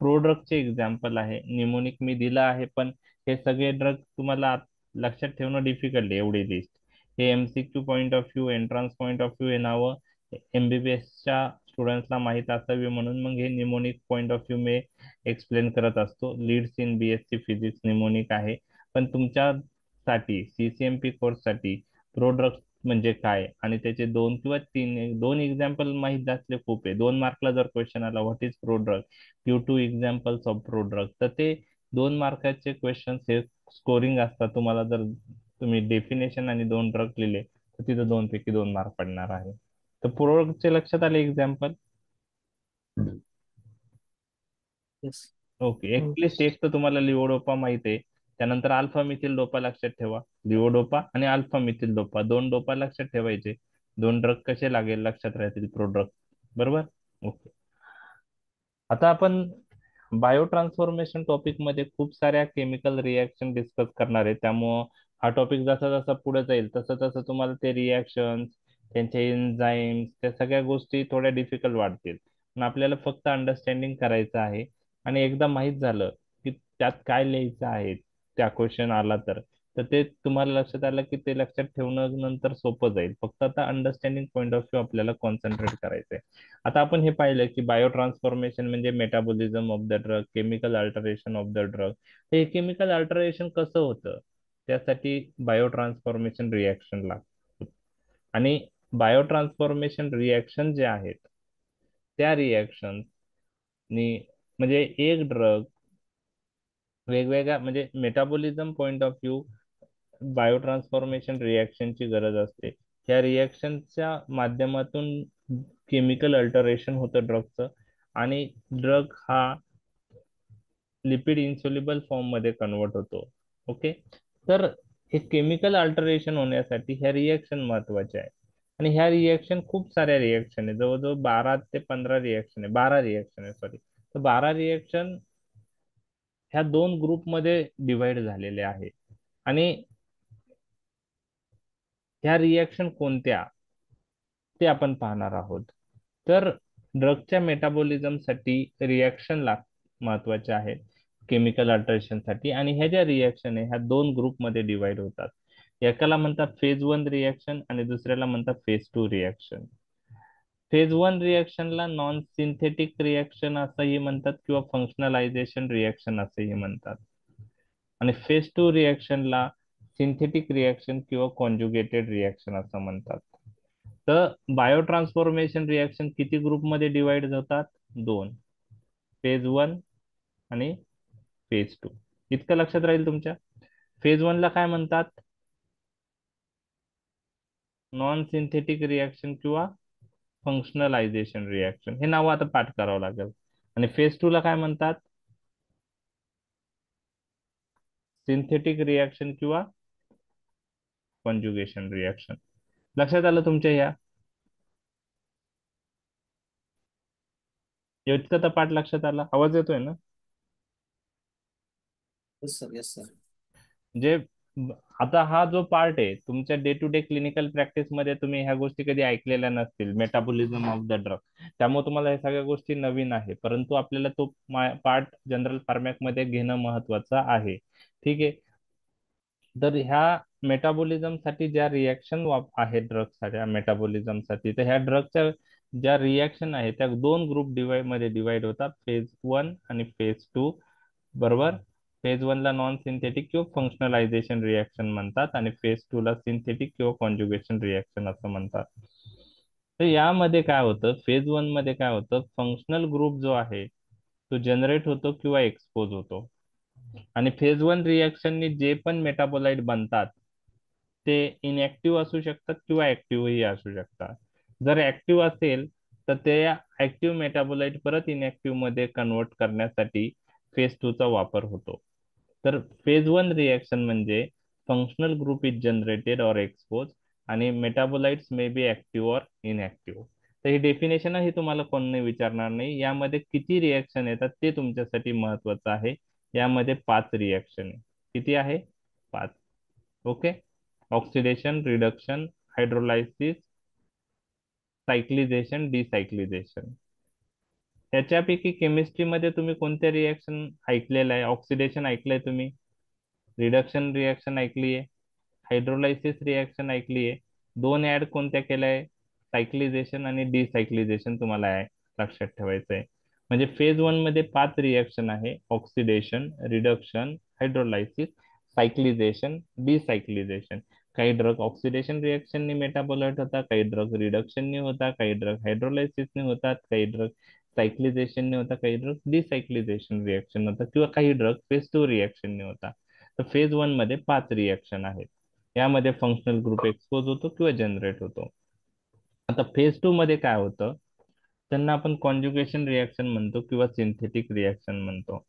प्रोड्रगचे एक्झाम्पल आहे. निमोनिक मी दिला आहे, पण हे सगळे ड्रग तुम्हाला लक्षात ठेवणं डिफिकल्ट आहे एवढी लिस्ट. हे MCQ point of view, entrance point of view हे नावं एमबीबीएसच्या स्टुडंट्सला माहीत असावी, म्हणून मग हे निमोनिक पॉईंट ऑफ व्ह्यू मी एक्सप्लेन करत असतो. Leads in BSc physics mnemonic आहे. पण तुमच्यासाठी सीसीएमपी कोर्ससाठी प्रोड्रग म्हणजे काय आणि त्याचे दोन किंवा दोन एक्झाम्पल माहीत असले खूप आहे. 2 मार्कला जर क्वेश्चन आला what is prodrug, due to examples of prodrug, तर ते 2 मार्काचे क्वेश्चन हे स्कोरिंग असतात. तुम्हाला जर तुम्ही डेफिनेशन आणि 2 ड्रग लिहिले तर तिथं 2 पैकी 2 मार्क पडणार आहे. तर प्रोड्रगचे लक्षात आले एक्झाम्पल. येस. ओके. लिस्ट एक तर तुम्हाला लिओडोपा माहित आहे. त्यानंतर अल्फा मिथिल डोपा लक्षात ठेवा. लिओडोपा आणि अल्फा मिथिल डोपा, 2 डोपा लक्षात ठेवायचे. 2 ड्रग कसे लागेल लक्षात राहतील प्रोड्रग. बरोबर. ओके. आता आपण बायो ट्रान्सफॉर्मेशन टॉपिक मध्ये खूप साऱ्या केमिकल रिॲक्शन डिस्कस करणार आहे. त्यामुळं हा टॉपिक जसा जसा पुढे जाईल तसं तसं तुम्हाला ते रिॲक्शन्स, त्यांचे एन्झाईम्स, त्या सगळ्या गोष्टी थोड्या डिफिकल्ट वाटतील. पण आपल्याला फक्त अंडरस्टँडिंग करायचं आहे. आणि एकदा माहीत झालं की त्यात काय लिहायचं आहे, त्या क्वेश्चन आला तर तर ते तुम्हाला लक्षात आलं की ते लक्षात ठेवणं नंतर सोपं जाईल. फक्त आता अंडरस्टँडिंग पॉईंट ऑफ व्ह्यू आपल्याला कॉन्सन्ट्रेट करायचं आहे. आता आपण हे पाहिलं की बायो ट्रान्सफॉर्मेशन म्हणजे metabolism of the drug, chemical alteration of the drug. हे केमिकल अल्टरेशन कसं होतं, त्यासाठी बायो ट्रान्सफॉर्मेशन रिॲक्शन लागतं. आणि बायो ट्रान्सफॉर्मेशन रिॲक्शन जे आहेत त्या रिॲक्शन म्हणजे एक ड्रग वेगवेगळ्या म्हणजे metabolism point of view bio transformation रिॲक्शनची गरज असते. या रिॲक्शनच्या माध्यमातून केमिकल अल्टरेशन होतं ड्रगचं आणि ड्रग हा लिपिड इन्सोल्युबल फॉर्म मध्ये कन्वर्ट होतो. ओके. तर हे केमिकल अल्टरेशन होण्यासाठी ह्या रिॲक्शन महत्वाच्या आहे. आणि ह्या रिॲक्शन खूप साऱ्या रिॲक्शन आहे, जवळजवळ 12 ते 15 रिॲक्शन आहे, 12 रिॲक्शन आहे सॉरी. तर 12 रिॲक्शन ह्या 2 ग्रुपमध्ये डिवाइड झालेले आहे. आणि ह्या रिॲक्शन कोणत्या ते आपण पाहणार आहोत. तर ड्रगच्या मेटाबॉलिझमसाठी रिॲक्शन महत्वाचे आहेत केमिकल अल्टरेशनसाठी. आणि ह्या ज्या रिॲक्शन आहे ह्या 2 ग्रुपमध्ये डिवाइड होतात. एकाला म्हणतात फेज 1 रिॲक्शन आणि दुसऱ्याला म्हणतात फेज 2 रिॲक्शन. फेज 1 रिॲक्शनला नॉन सिंथेटिक रिॲक्शन असंही म्हणतात किंवा फंक्शनलायझेशन रिॲक्शन असंही म्हणतात. आणि फेज 2 रिॲक्शनला सिंथेटिक रिॲक्शन किंवा कॉन्जुगेटेड रिॲक्शन असं म्हणतात. तर बायो ट्रान्सफॉर्मेशन रिॲक्शन किती ग्रुपमध्ये डिवाइड होतात? 2. फेज 1 आणि फेज 2. इतकं लक्षात राहील तुमच्या. फेज 1ला काय म्हणतात? नॉन सिंथेटिक रिॲक्शन किंवा फंक्शनलायझेशन रिॲक्शन. हे नाव आता पाठ करावं लागेल. आणि फेज 2ला काय म्हणतात? सिंथेटिक रिॲक्शन किंवा कॉन्जुगेशन रिॲक्शन. लक्षात आलं तुमच्या ह्या? इतकं तर पाठ लक्षात आला. आवाज येतोय ना? Yes sir, yes sir. म्हणजे आता हा जो पार्ट आहे तुमच्या day to day clinical practice मध्ये तुम्ही ह्या गोष्टी कधी ऐकलेल्या नसतील, मेटाबॉलिझम ऑफ द ड्रग. त्यामुळे तुम्हाला ह्या सगळ्या गोष्टी नवीन आहे, परंतु आपल्याला तो पार्ट जनरल फार्मॅक मध्ये घेणं महत्वाचं आहे. ठीक आहे. तर ह्या मेटाबॉलिझम साठी ज्या रिॲक्शन आहेत ड्रगच्या मेटाबॉलिझम साठी, तर ह्या ड्रगच्या ज्या रिॲक्शन आहेत त्या दोन ग्रुप मध्ये डिवाइड होतात, फेज 1 आणि फेज 2. बरोबर. फेज 1 ला नॉन सिंथेटिक किंवा फंक्शनलायझेशन रिॲक्शन म्हणतात आणि फेज 2 ला सिंथेटिक किंवा कॉन्जुगेशन रिॲक्शन असं म्हणतात. तर यामध्ये काय होतं, फेज 1 मध्ये काय होतं, फंक्शनल ग्रुप जो आहे तो जनरेट होतो किंवा एक्सपोज होतो. आणि फेज 1 रिॲक्शननी जे पण मेटाबोलाइट बनतात ते इनएक्टिव्ह असू शकतात किंवा ऍक्टिव्हही असू शकतात. जर ऍक्टिव्ह असेल तर ते ऍक्टिव्ह मेटाबोलाइट परत इनएक्टिव्ह मध्ये कन्वर्ट करण्यासाठी फेज 2 चा वापर होतो. तर फेज 1 रिॲक्शन म्हणजे functional group is generated or expose आणि metabolites may be active or inactive. तर ही डेफिनेशनही तुम्हाला कोण नाही विचारणार नाही. यामध्ये किती रिॲक्शन येतात ते तुमच्यासाठी महत्वाचं आहे. यामध्ये 5 रिॲक्शन आहे. किती आहे? 5. Okay. Oxidation, reduction, hydrolysis, cyclization, decyclization. त्याच्यापैकी केमिस्ट्रीमध्ये तुम्ही कोणत्या रिॲक्शन ऐकलेलं आहे? ऑक्सिडेशन ऐकलंय तुम्ही, रिडक्शन रिॲक्शन ऐकली आहे, हायड्रोलायसिस रिॲक्शन ऐकली आहे. दोन ऍड कोणत्या केल्या? सायक्लिझेशन आणि डिसायक्लिझेशन तुम्हाला लक्षात ठेवायचं आहे. म्हणजे फेज 1 मध्ये 5 रिॲक्शन आहे: ऑक्सिडेशन, रिडक्शन, हायड्रोलायसिस, सायक्लिझेशन, डिसायक्लिझेशन. काही ड्रग ऑक्सिडेशन रिॲक्शननी मेटाबोलाइट होतात, काही ड्रग रिडक्शननी होतात, काही ड्रग हायड्रोलायसिसनी होतात, काही ड्रग सायक्लिझेशनने होतात, काही ड्रग डिसायक्लिझेशन रिॲक्शन होतात किंवा काही ड्रग फेज 2 रिॲक्शनने होतात. तर फेज 1 मध्ये 5 रिॲक्शन आहेत. यामध्ये फंक्शनल ग्रुप एक्सपोज होतो किंवा जनरेट होतो. आता फेज 2 मध्ये काय होतं, त्यांना आपण कॉन्जुगेशन रिॲक्शन म्हणतो किंवा सिंथेटिक रिॲक्शन म्हणतो.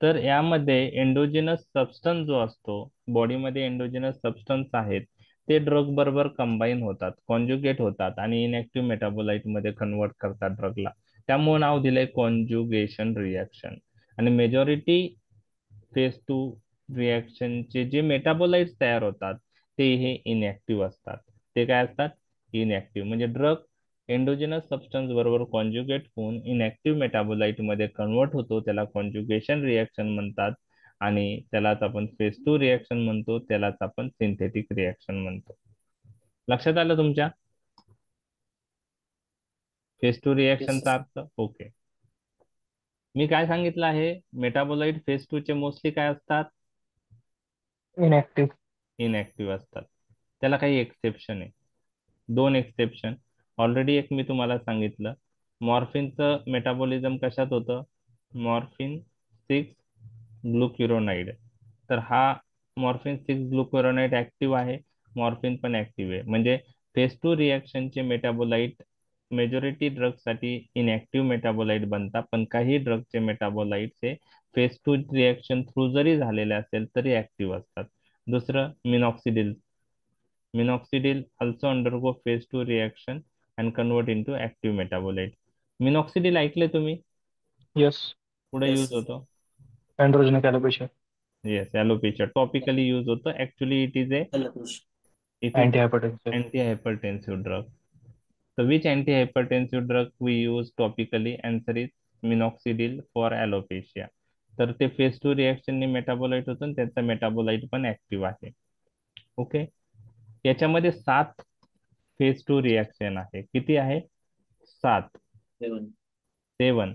तर यामध्ये एंडोजिनस सबस्टन्स जो असतो, बॉडीमध्ये एंडोजिनस सबस्टन्स आहेत, ते ड्रग बरोबर कंबाईन होतात, कॉन्जुगेट होतात आणि इनएक्टिव्ह मेटाबोलाइट मध्ये कन्वर्ट करतात ड्रगला. त्यामुळे नाव दिलंय कॉन्जुगेशन रिॲक्शन. आणि मेजॉरिटी फेज 2 रिॲक्शनचे जे मेटाबोलाइट्स तयार होतात ते हे इनएक्टिव्ह असतात. ते काय असतात? इनएक्टिव्ह. म्हणजे ड्रग एंडोजिनस सबस्टन्स बरोबर कॉन्जुगेट होऊन इनएक्टिव्ह मेटाबोलाइट मध्ये कन्वर्ट होतो, त्याला कॉन्जुगेशन रिॲक्शन म्हणतात. आणि त्यालाच आपण फेज 2 रिॲक्शन म्हणतो, त्यालाच आपण सिंथेटिक रिॲक्शन म्हणतो. लक्षात आलं तुमच्या फेज 2 येस रिॲक्शनचा सर. अर्थ? ओके. मी काय सांगितलं आहे, मेटाबोलाइट फेज 2 चे मोस्टली काय असतात? इनएक्टिव्ह. इनएक्टिव्ह असतात. त्याला काही एक्सेप्शन आहे, दोन एक्सेप्शन. ऑलरेडी एक मी तुम्हाला सांगितलं. मॉर्फिनचं मेटाबॉलिझम कशात होतं? मॉर्फिन 6 ग्लुक्युरोनाइड. तर हा मॉर्फिन 6 ग्लुक्युरोनाइड ऍक्टिव्ह आहे, मॉर्फिन पण ऍक्टिव्ह आहे. म्हणजे फेज 2 रिॲक्शनचे मेटाबोलाइट मेजॉरिटी ड्रगसाठी इनएक्टिव्ह मेटाबोलाइट बनतात, पण काही ड्रगचे मेटाबोलाइट हे फेज 2 रिॲक्शन थ्रू जरी झालेले असेल तरी ऍक्टिव्ह असतात. दुसरं minoxidil. Minoxidil also undergo phase 2 reaction and convert into active metabolite. Minoxidil ऐकले तुम्ही? येस. पुढे येस यूज होतो. Androgenic alopecia. Yes, alopecia. Topically use होतो. Actually it is anti hypertensive. antihypertensive drug. So which antihypertensive drug we use topically? Answer is minoxidil for alopecia. तर ते phase 2 रिॲक्शननी metabolite होतं आणि त्याचा मेटाबोलाइट पण active आहे. Okay. याच्यामध्ये 7 फेज 2 रिॲक्शन आहे. किती आहे? 7. 7.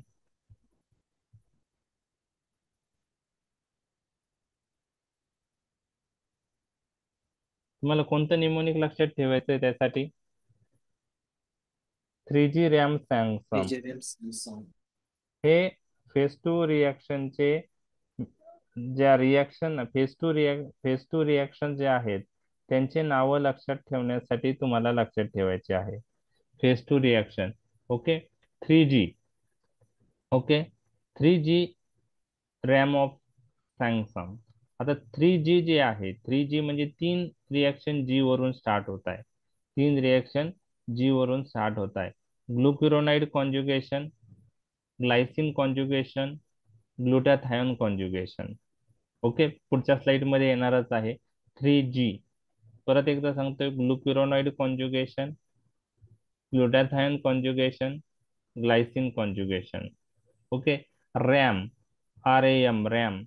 तुम्हाला कोणतं निमोनिक लक्षात ठेवायचंय त्यासाठी? 3G RAM Samsung. हे फेज 2 रिॲक्शनचे ज्या रिॲक्शन फेज 2 रिॲक्शन जे आहेत त्यांचे नावं लक्षात ठेवण्यासाठी तुम्हाला लक्षात ठेवायचे आहे. Phase 2 reaction. Okay. 3G. Okay. 3G RAM of Samsung. आता 3G जे आहे, 3G म्हणजे 3 रिॲक्शन जी वरून स्टार्ट होत आहे. 3 रिॲक्शन जी वरून स्टार्ट होत आहे. Glucuronide conjugation, glycine conjugation, glutathione conjugation. Okay, पुढच्या स्लाइड मध्ये येणारच आहे. 3G परत एकदा सांगतोय, glucuronide conjugation, glutathione conjugation, glycine conjugation. Okay, RAM, RAM,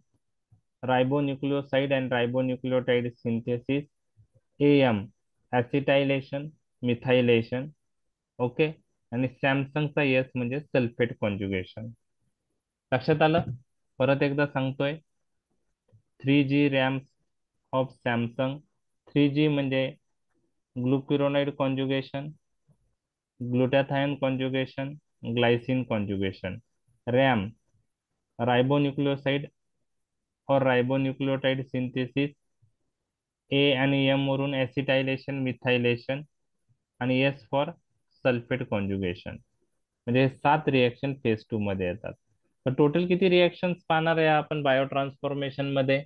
ribonucleoside and ribonucleotide synthesis, AM, acetylation, methylation. Okay, आणि सॅमसंगचा येस म्हणजे सल्फेट कॉन्जुगेशन. लक्षात आलं? परत एकदा सांगतोय, 3G RAM of Samsung. 3G म्हणजे glucuronide conjugation, glutathione conjugation, glycine conjugation. RAM, ribonucleoside और रायबोन्यूक्लियोटाइड सिंथेसिस. ए आणि एम वरून ऍसिटायलेशन, मिथायलेशन, आणि एस फॉर सल्फेट कॉन्जुगेशन. म्हणजे हे 7 रिएक्शन फेज 2 मध्ये येतात. तर टोटल किती रिएक्शन्स पाहणार आहे आपण बायो ट्रान्सफॉर्मेशन मध्ये?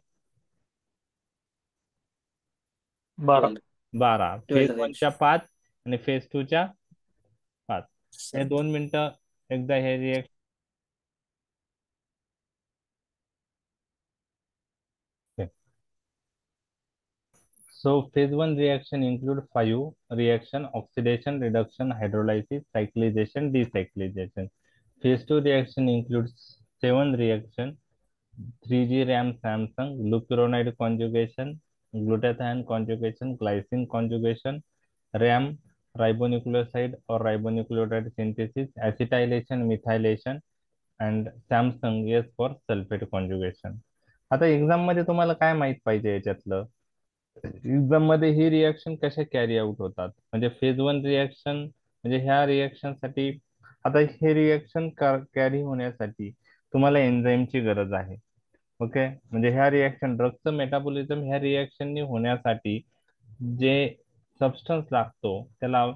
12. 12. फेज 12 1च्या 5 आणि फेज 2च्या 5. हे 7. 2 मिनिटं एकदा हे reaction. So phase 1 reaction include 5 reaction: oxidation, reduction, hydrolysis, cyclization, decyclization. Phase 2 reaction includes 7 reaction: 3G RAM Samsung, glucuronide conjugation, glutathione conjugation, glycine conjugation, RAM, ribonucleoside or ribonucleotide synthesis, acetylation, methylation, and Samsung yes for sulfate conjugation. आता exam मध्ये तुम्हाला काय माहित पाहिजे याच्यातलं? Exam मध्ये ही reaction कशा carry out होतात, म्हणजे फेज 1 रिएक्शन म्हणजे ह्या रिएक्शन साठी. आता हे रिएक्शन कॅरी होण्यासाठी तुम्हाला एन्झाईमची गरज आहे. ओके, म्हणजे ह्या रिएक्शन ड्रगचं मेटाबॉलिझम ह्या रिएक्शननी होण्यासाठी जे सबस्टन्स लागतो त्याला,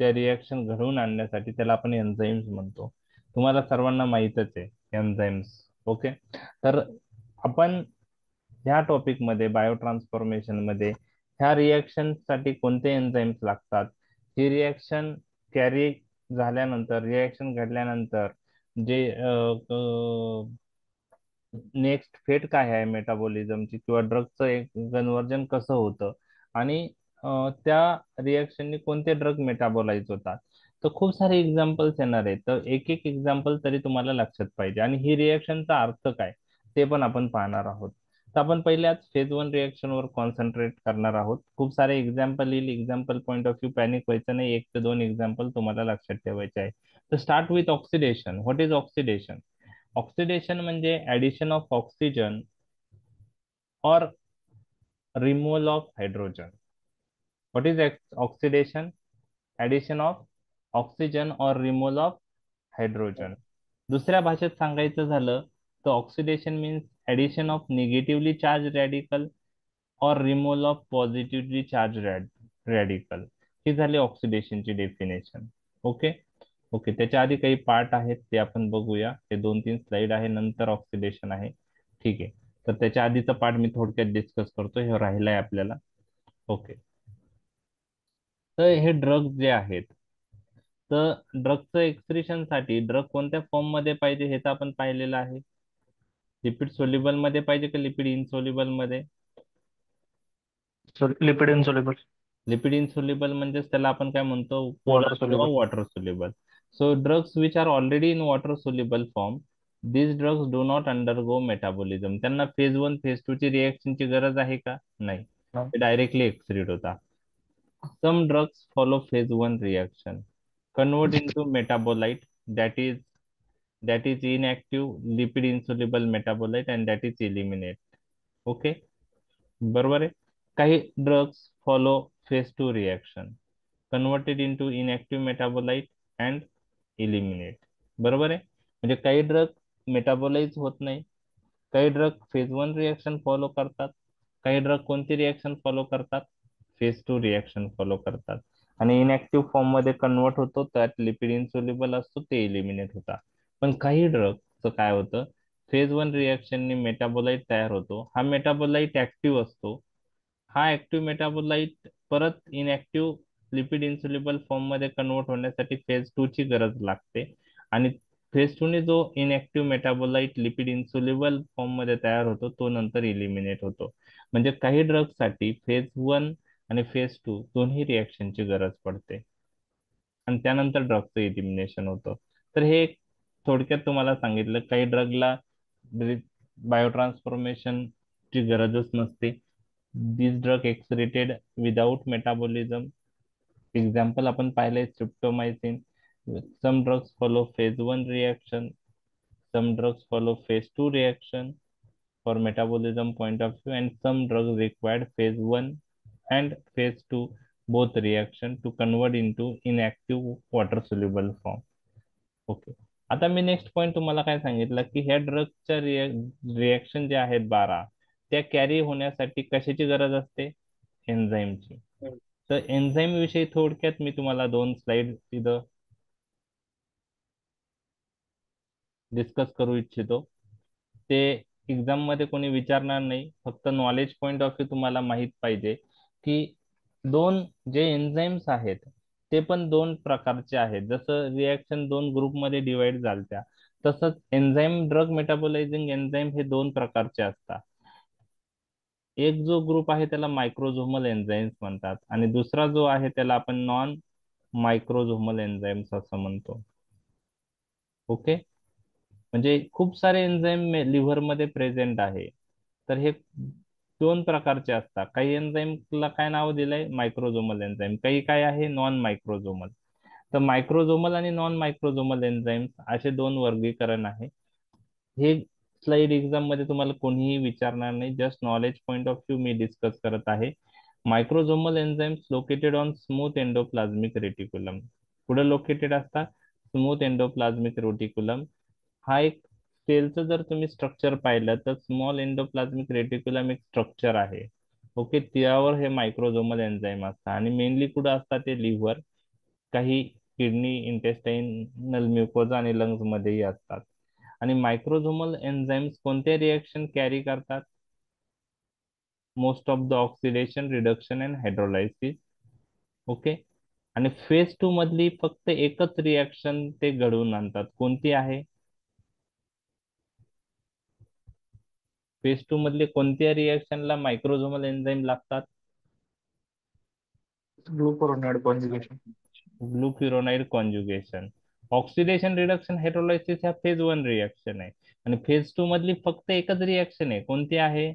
त्या रिएक्शन घडवून आणण्यासाठी त्याला आपण एन्झाईम्स म्हणतो. तुम्हाला सर्वांना माहीतच आहे एन्झाईम्स. ओके, तर आपण ह्या टॉपिक मध्ये बायो ट्रान्सफॉर्मेशन मध्ये ह्या रिएक्शन साठी कोणते एन्झाईम्स लागतात, ही रिएक्शन कॅरी झाल्यानंतर, रिएक्शन घडल्यानंतर जे नेक्स्ट फेट काय आहे मेटाबॉलिझमची, किंवा ड्रगचं एक कन्व्हर्जन कसं होतं, आणि त्या रिएक्शननी कोणते ड्रग मेटाबोलाइज होतात. तर खूप सारे एक्झाम्पल्स येणार आहेत, तर एक एक एक्झाम्पल तरी तुम्हाला लक्षात पाहिजे, आणि ही रिएक्शनचा अर्थ काय ते पण आपण पाहणार आहोत. तर आपण पहिल्याच फेज 1 रिएक्शनवर कॉन्सन्ट्रेट करणार आहोत. खूप सारे एक्झाम्पल येईल, example point of view panic व्हायचं नाही, 1 ते 2 एक्झाम्पल तुम्हाला लक्षात ठेवायचे आहे. तर start with oxidation. What is oxidation? Oxidation म्हणजे ऍडिशन ऑफ ऑक्सिजन और removal of hydrogen. What is oxidation? Addition of oxygen और रिमूव्हल ऑफ हायड्रोजन. दुसऱ्या भाषेत सांगायचं झालं तर oxidation means addition of negatively charge radical और removal of positively charge radical. ही झाली ऑक्सिडेशनची डेफिनेशन. ओके ओके, त्याच्या आधी काही पार्ट आहेत ते आपण बघूया. हे 2-3 स्लाइड आहे, नंतर ऑक्सिडेशन आहे. ठीक आहे, तर त्याच्या आधीचा पार्ट मी थोडक्यात डिस्कस करतो, हे राहिलाय आपल्याला. ओके, तर हे ड्रग्ज जे आहेत, तर ड्रगचं एक्सक्रिशन साठी ड्रग कोणत्या फॉर्म मध्ये पाहिजे हे तर आपण पाहिलेलं आहे. लिपिड सोल्युबल मध्ये पाहिजे का लिपिड इनसोल्युबल मध्ये? Lipid insoluble. लिपिड इनसोल्युबल म्हणजेच त्याला आपण काय म्हणतो, पोलर वॉटर किंवा soluble. Water soluble. So drugs which are already in water soluble form, these drugs do not undergo metabolism. त्यांना फेज 1 फेज 2 ची रिएक्शनची गरज आहे का? नाही, ते डायरेक्टली एक्सक्रीट होतात. Some drugs follow phase 1 reaction, convert into metabolite, that is inactive lipid insoluble metabolite, and that is eliminate. Okay, बरोबर आहे. काही drugs follow phase 2 reaction, converted into inactive metabolite and eliminate. बरोबर आहे, म्हणजे काही drug metabolise होत नाही, काही ड्रग फेज 1 रिएक्शन फॉलो करतात, काही ड्रग कोणती रिएक्शन फॉलो करतात, फेज 2 रिएक्शन फॉलो करतात, आणि इनएक्टिव्ह फॉर्म मध्ये कन्वर्ट होतो, त्यात लिपिड इन्सोल्युबल असतो, ते इलिमिनेट होतात. पण काही ड्रगचं काय होतं, फेज 1 रिएक्शननी मेटाबोलाइट तयार होतो, हा मेटाबोलाइट ऍक्टिव्ह असतो, हा ऍक्टिव्ह मेटाबोलाइट परत इनएक्टिव्ह लिपिड इन्सोल्युबल फॉर्म मध्ये कन्वर्ट होण्यासाठी फेज 2 ची गरज लागते, आणि फेज टू ने जो इनएक्टिव्ह मेटाबोलाइट लिपिड इन्सोल्युबल फॉर्म मध्ये तयार होतो तो नंतर इलिमिनेट होतो. म्हणजे काही ड्रग्ज साठी फेज वन आणि फेज टू दोन्ही रिएक्शनची गरज पडते आणि त्यानंतर ड्रगचं इलिमिनेशन होतं. तर हे एक थोडक्यात तुम्हाला सांगितलं काही ड्रगला बायोट्रान्सफॉर्मेशन ची गरजच नसते. This drug excreted without metabolism. Example आपण पाहिले streptomycin. Some drugs follow phase one reaction, some drugs follow phase 2 reaction for metabolism point of view, and some drugs required phase 1 and phase 2 both reaction to convert into inactive water soluble form. Okay. आता मी next point तुम्हाला काय सांगितलं की ह्या ड्रगच्या reaction जे आहेत 12 त्या carry होण्यासाठी कशाची गरज असते? एन्झाईमची. तर एन्झाईम विषयी थोडक्यात मी तुम्हाला 2 स्लाइड इथं डिस्कस करू इच्छितो. ते एक्झाम मध्ये कोणी विचारणार नाही, फक्त नॉलेज पॉइंट ऑफ व्ह्यू तुम्हाला माहित पाहिजे की दोन जे एन्झाईम्स आहेत ते पण दोन प्रकारचे आहेत. जसं रिएक्शन दोन ग्रुपमध्ये डिवाइड झालत्या तसंच एन्झाईम ड्रग मेटाबोलायझिंग एन्झाईम हे दोन प्रकारचे असतात. एक जो ग्रुप आहे त्याला मायक्रोझोमल एन्झाईम्स म्हणतात आणि दुसरा जो आहे त्याला आपण नॉन मायक्रोझोमल एन्झाईम्स असं म्हणतो. ओके. म्हणजे खूप सारे एन्झाईम लिव्हर मध्ये प्रेझेंट आहे. तर हे दोन प्रकारचे असतात. काही एन्झाईमला काय नाव दिलंय? मायक्रोझोमल एन्झाईम. काही काय आहे? नॉन मायक्रोझोमल. तर मायक्रोझोमल आणि नॉन मायक्रोझोमल एन्झाईम्स असे दोन वर्गीकरण आहे. हे स्लाइड एक्झाम मध्ये तुम्हाला कोणीही विचारणार नाही, just knowledge point of view मी डिस्कस करत आहे. Microsomal enzymes located on smooth endoplasmic reticulum. कुठे लोकेटेड असतात? Smooth endoplasmic reticulum. हा एक सेलचं जर तुम्ही स्ट्रक्चर पाहिलं तर स्मॉल एंडोप्लाझमिक रेटिक्युलम एक स्ट्रक्चर आहे. ओके. त्यावर हे मायक्रोझोमल एन्झाईम असतात आणि मेनली कुठं असतात ते लिव्हर, काही किडनी, इंटेस्टाइनल म्युकोजा आणि लंग्स मध्येही असतात. आणि मायक्रोझोमल एन्झाईम्स कोणते रिएक्शन कॅरी करतात? Most of the oxidation, reduction and hydrolysis. Okay. आणि फेज टू मधली फक्त एकच रिएक्शन ते घडवून आणतात. कोणती आहे? फेज टू मधले कोणत्या रिएक्शनला मायक्रोझोमल एन्झाईम लागतात? Glucuronide conjugation. Glucuronide conjugation. Oxidation, reduction, hydrolysis ह्या फेज वन रिएक्शन आहे आणि फेज टू मधली फक्त एकच रिएक्शन आहे. कोणती आहे?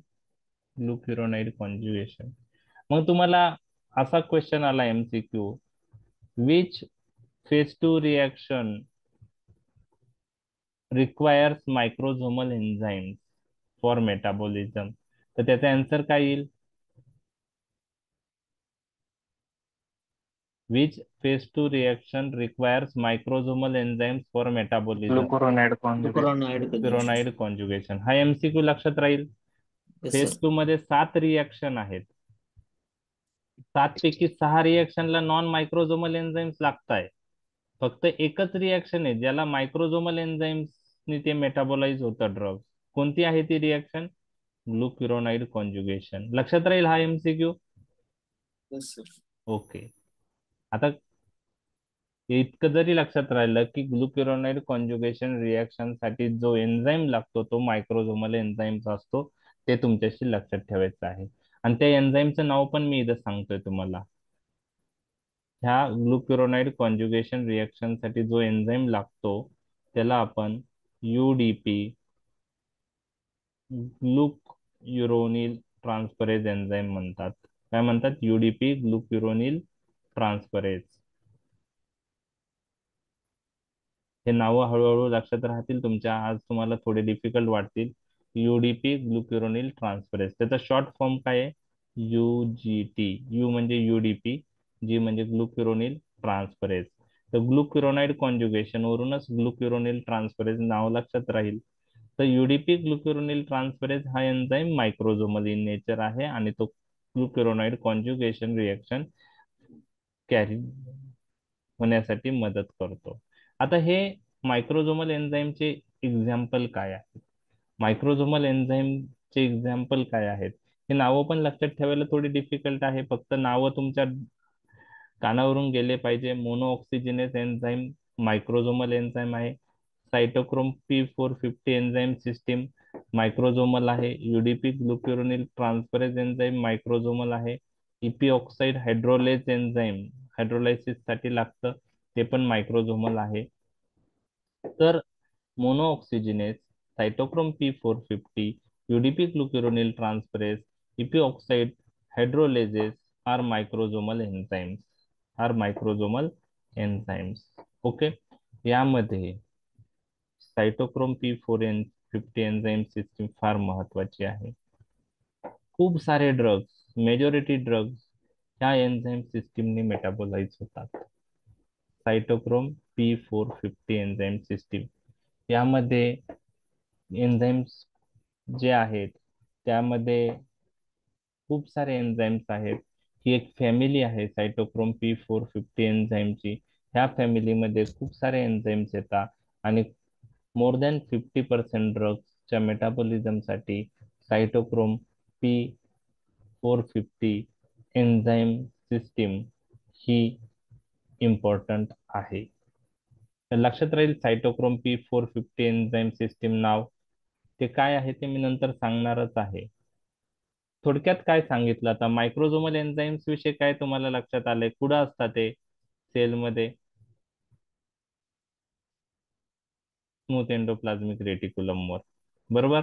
Glucuronide conjugation. मग तुम्हाला असा क्वेश्चन आला MCQ, which phase two reaction requires microsomal enzymes for metabolism? तर त्याचा आन्सर काय येईल? Which phase 2 reaction requires microsomal enzymes for metabolism? Glucuronide conjugation. Glucuronide glucuronide conjugation. हा एमसीक्यू लक्षात राहील. Yes phase sir. टू मध्ये 7 रिएक्शन आहेत. 7 पैकी 6 रिएक्शनला नॉन मायक्रोझोमल एन्झाईम्स लागताय. फक्त एकच रिएक्शन आहे ज्याला मायक्रोझोमल एन्झाईम्सनी ते मेटाबोलाइज होतं ड्रग. कोणती आहे ती रिएक्शन? ग्लुक्युरोनाइड कॉन्जुगेशन. लक्षात राहील हा एमसीक्यू. Yes sir. ओके. आता हे इतकं जरी लक्षात राहिलं की ग्लुक्युरोनाइड कॉन्जुगेशन रिएक्शन साठी जो एन्झाईम लागतो तो मायक्रोझोमल एन्झाईम्स असतो, ते तुमच्याशी लक्षात ठेवायचं आहे. आणि त्या एन्झाईमचं नाव पण मी इथं सांगतोय तुम्हाला. ह्या ग्लुक्युरोनाइड कॉन्जुगेशन रिएक्शन साठी जो एन्झाईम लागतो त्याला आपण युडीपी, ग्लुक्युरोनिल ट्रान्सफरेज एन्झाईम म्हणतात. काय म्हणतात? UDP, glucuronyl transferase. हे नावं हळूहळू लक्षात राहतील तुमच्या. आज तुम्हाला थोडे डिफिकल्ट वाटतील. UDP, glucuronyl transferase. त्याचा शॉर्ट फॉर्म काय आहे? युजीटी. यू म्हणजे युडीपी, जी म्हणजे ग्लुक्युरोनिल ट्रान्सफरेज. तर ग्लुक्युरोनाइड कॉन्जुगेशन वरूनच ग्लुक्युरोनिल ट्रान्सफरेज नाव लक्षात राहील. तर युडीपी ग्लुक्युरोनिल ट्रान्सफरेज हा एन्झाईम मायक्रोझोमल इन नेचर आहे आणि तो ग्लुक्युरोनाइड कॉन्जुगेशन रिएक्शन कॅरी होण्यासाठी मदत करतो. आता हे मायक्रोझोमल एन्झाईमचे एक्झाम्पल काय आहेत? मायक्रोझोमल एन्झाईमचे एक्झाम्पल काय आहेत? हे नावं पण लक्षात ठेवायला थोडी डिफिकल्ट आहे. फक्त नावं तुमच्या कानावरून गेले पाहिजे. Mono oxygenase enzyme microsomal enzyme आहे. Cytochrome P450 enzyme system microsomal आहे. UDP glucuronyl transferase enzyme microsomal आहे. Epoxide hydrolase enzyme hydrolysis साठी लागतं, ते पण मायक्रोझोमल आहे. तर monooxygenase, cytochrome P450, UDP glucuronyl transferase, epoxide hydrolases are microsomal enzymes okay. यामध्ये सायटोक्रोम P450 एन्झाईम सिस्टीम फार महत्वाची आहे. खूप सारे ड्रग्स, मेजॉरिटी ड्रग्स ह्या एन्झाईम सिस्टीमने मेटाबोलाइज होतात. सायटोक्रोम P450 एन्झाईम सिस्टीम यामध्ये एन्झाईम्स जे आहेत त्यामध्ये खूप सारे एन्झाईम्स आहेत. ही एक फॅमिली आहे सायटोक्रोम P450 एन्झाईमची. ह्या फॅमिलीमध्ये खूप सारे एन्झाईम्स येतात आणि मोर दॅन 50% ड्रग्सच्या मेटाबॉलिझमसाठी सायटोक्रोम P450 एन्झाईम सिस्टीम ही इम्पॉर्टंट आहे. तर लक्षात राहील सायटोक्रोम P450 एन्झाईम सिस्टीम नाव. ते काय आहे ते मी नंतर सांगणारच आहे. थोडक्यात काय सांगितलं आता मायक्रोझोमल एन्झाईम्स विषयी काय तुम्हाला लक्षात आलंय? कुठं असतात ते सेलमध्ये? स्मूथ एंडोप्लाझमिक रेटिक्युलमवर, बरोबर.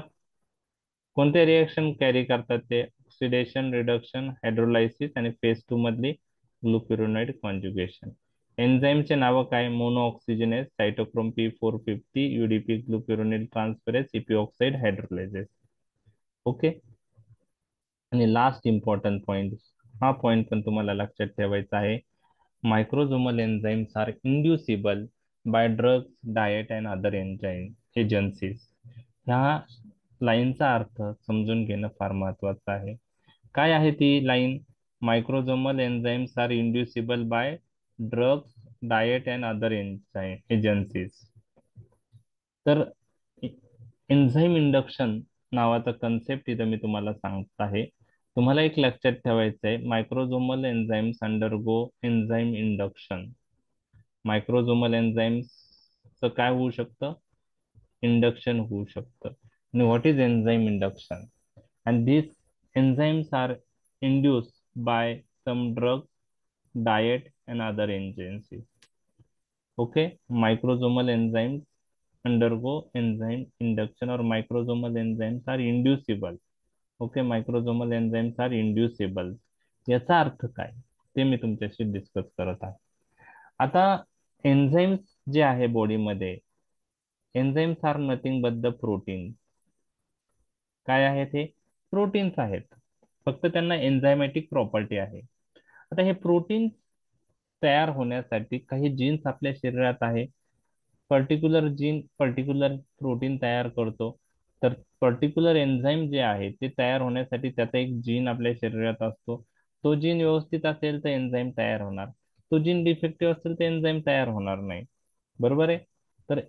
कोणते रिएक्शन कॅरी करतात ते? ऑक्सिडेशन, रिडक्शन, हायड्रोलायसिस आणि फेज 2 मधली ग्लुक्युरोनाइड कॉन्जुगेशन. एन्झाईमचे नाव काय? Mono oxygenase, cytochrome P450, UDP glucuronyl transferase, epoxide hydrolases. Okay. आणि लास्ट इम्पॉर्टंट पॉइंट, हा पॉइंट पण तुम्हाला लक्षात ठेवायचा आहे. Microsomal enzymes are inducible by drugs, diet and other agencies. ह्या लाईनचा अर्थ समजून घेणं फार महत्वाचं आहे. काय आहे ती line? Microsomal enzymes are inducible by drugs, diet and other agencies. तर एन्झाईम इंडक्शन नावाचा कन्सेप्ट इथं मी तुम्हाला सांगत आहे. तुम्हाला एक लक्षात ठेवायचं आहे, microsomal enzymes undergo enzyme induction. Microsomal एन्झाईम्सचं काय होऊ शकतं? इंडक्शन होऊ शकतं. आणि what is enzyme induction? And this enzymes are induced by some drugs, diet and other agencies. Okay. Microsomal enzymes undergo enzyme induction or microsomal enzymes are inducible. Okay, microsomal enzymes are inducible. याचा अर्थ काय ते मी तुमच्याशी discuss करत आहे. आता enzymes जे आहे बॉडीमध्ये, enzymes are nothing but the protein. काय आहेत हे? प्रोटीन्स आहेत, फक्त त्यांना एन्झायमॅटिक प्रॉपर्टी आहे. आता हे प्रोटीन तयार होण्यासाठी काही जीन्स आपल्या शरीरात आहे. पर्टिक्युलर जीन पर्टिक्युलर प्रोटीन तयार करतो. तर पर्टिक्युलर एन्झाईम जे आहे ते तयार होण्यासाठी त्याचा एक जीन आपल्या शरीरात असतो. तो जीन व्यवस्थित असेल तर एन्झाईम तयार होणार, तो जीन डिफेक्टिव्ह असेल तर एन्झाईम तयार होणार नाही. बरोबर आहे. तर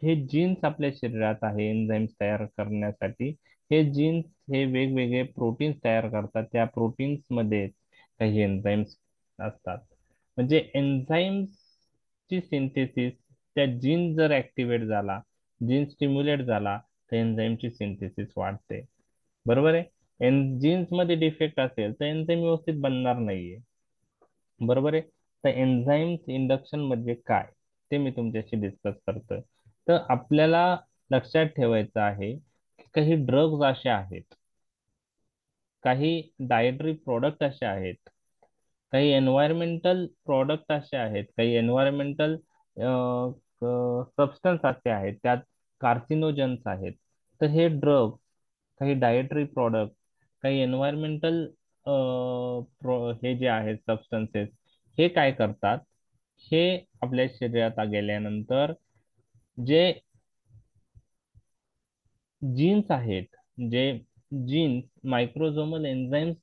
हे जीन्स आपल्या शरीरात आहे एन्झाईम्स तयार करण्यासाठी. हे जीन्स हे वेगवेगळे प्रोटीन्स तयार करतात. त्या प्रोटीन्स मध्ये काही एन्झाईम्स असतात. म्हणजे एन्झाईम्सची सिंथेसिस, त्या जीन जर ऍक्टिव्हेट झाला, जीन स्टिम्युलेट झाला तर एन्झाईमची सिंथेसिस वाढते. बरोबर आहे. जीन्स मध्ये डिफेक्ट असेल तर एन्झाईम व्यवस्थित बनणार नाहीये. बरोबर आहे. तर एन्झाईम्स इंडक्शन म्हणजे काय ते मी तुमच्याशी डिस्कस करतोय. तर आपल्याला लक्षात ठेवायचं आहे की काही ड्रग्ज असे आहेत, काही डायटरी प्रोडक्ट असे आहेत, काही एन्व्हायरमेंटल प्रोडक्ट असे आहेत, काही एन्व्हायरमेंटल सबस्टन्स असे आहेत, त्यात कार्सिनोजन्स आहेत. तर हे ड्रग, काही डायटरी प्रोडक्ट, काही एन्व्हायरमेंटल हे जे आहेत सबस्टन्सेस, हे काय करतात? हे आपल्या शरीरात गेल्यानंतर जे जीन्स आहेत, जे जीन्स मायक्रोझोमल एन्झाईम्स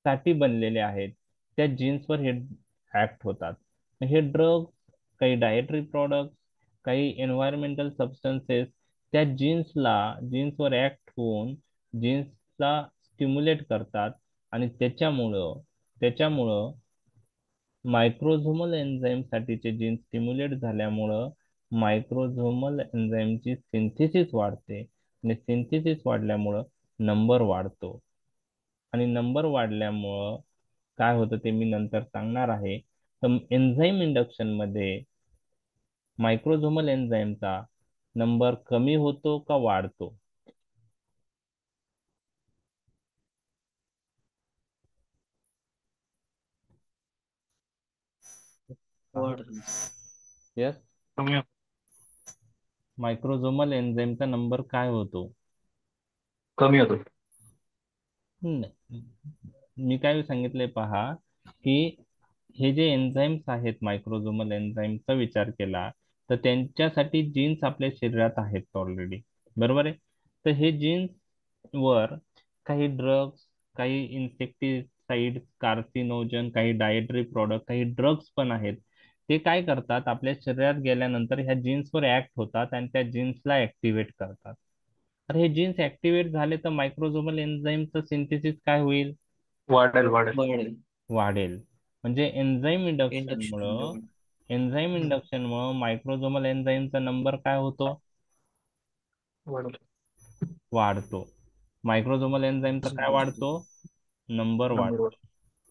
साठी बनलेले आहेत, त्या जीन्सवर हे ऍक्ट होतात. हे ड्रग, काही डायटरी प्रोडक्ट, काही एन्व्हायरमेंटल सबस्टन्सेस त्या जीन्सवर ऍक्ट होऊन जीन्सला स्टिम्युलेट करतात आणि त्याच्यामुळं मायक्रोझोमल एन्झाईम साठीचे जीन स्टिम्युलेट झाल्यामुळं मायक्रोझोमल एन्झाईमची सिंथेसिस वाढते आणि सिंथेसिस वाढल्यामुळं नंबर वाढतो आणि नंबर वाढल्यामुळं काय होतं ते मी नंतर सांगणार आहे. तर एन्झाईम इंडक्शन मध्ये मायक्रोझोमल एन्झाईमचा नंबर कमी होतो का वाढतो? वाढतो. यस, कमी होतो. मायक्रोझोमल एन्झाईमचा नंबर काय होतो? कमी होतो. नाही. मी काय सांगितलंय पहा, की हे जे एन्झाईम्स आहेत मायक्रोझोमल एन्झाईमचा विचार केला तर त्यांच्यासाठी जीन्स आपल्या शरीरात आहेत ऑलरेडी, बरोबर आहे. तर हे जीन्स वर काही ड्रग्स, काही इन्सेक्टिसाइड, कार्सिनोजन, काही डायटरी प्रोडक्ट, काही ड्रग्स पण आहेत. ते काय करतात, आपल्या शरीरात गेल्यानंतर ह्या जीन्सवर ऍक्ट होतात आणि त्या जीन्सला ऍक्टिव्हेट करतात. तर हे जीन्स ऍक्टिव्हेट झाले तर मायक्रोझोमल एन्झाईमचं सिंथेसिस काय होईल? वाढेल वाढेल. वाढेल. वाढेल. म्हणजे इंडक्शन. एन्झाईम इंडक्शनमुळं मायक्रोझोमल एन्झाईमचा नंबर काय होतो? वाढेल. वाढतो. मायक्रोझोमल एन्झाईमचा काय वाढतो? नंबर नंबर वाढतो.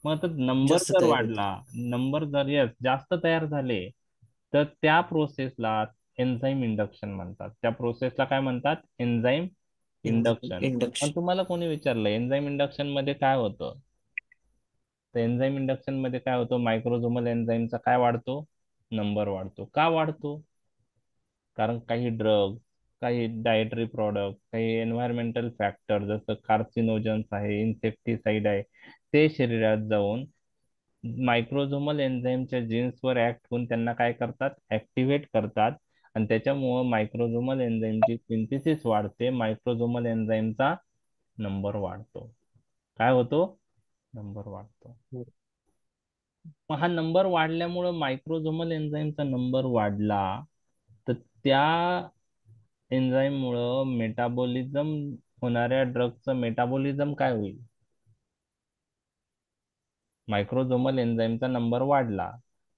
मग आता नंबर जास्त जर तयार होते. वाढला, नंबर जर यस जास्त तयार झाले, तर त्या प्रोसेसला एन्झाईम इंडक्शन म्हणतात. त्या प्रोसेसला काय म्हणतात? Enzyme induction. पण इंडक्शन. तुम्हाला कोणी विचारलं एन्झाईम इंडक्शन मध्ये काय होतं? तर एन्झाईम इंडक्शन मध्ये काय होतं? मायक्रोझोमल एन्झाईमचा काय वाढतो? नंबर वाढतो. का वाढतो? कारण काही ड्रग, काही डायटरी प्रॉडक्ट, काही एन्व्हायरमेंटल फॅक्टर जसं कार्सिनोजन्स आहे, इन्सेक्टिसाइड आहे, ते शरीरात जाऊन मायक्रोझोमल एन्झाईमच्या जीन्सवर ऍक्ट होऊन त्यांना काय करतात? ऍक्टिव्हेट करतात आणि त्याच्यामुळं मायक्रोझोमल एन्झाईमची सिंथेसिस वाढते, मायक्रोझोमल एन्झाईमचा नंबर वाढतो. काय होतो? नंबर वाढतो. मग हा नंबर वाढल्यामुळं मायक्रोझोमल एन्झाईमचा नंबर वाढला तर त्या एन्झाईम मुळे मेटाबॉलिझम होणाऱ्या ड्रगचं मेटाबॉलिझम काय होईल? मायक्रोझोमल एन्झाईमचा नंबर वाढला,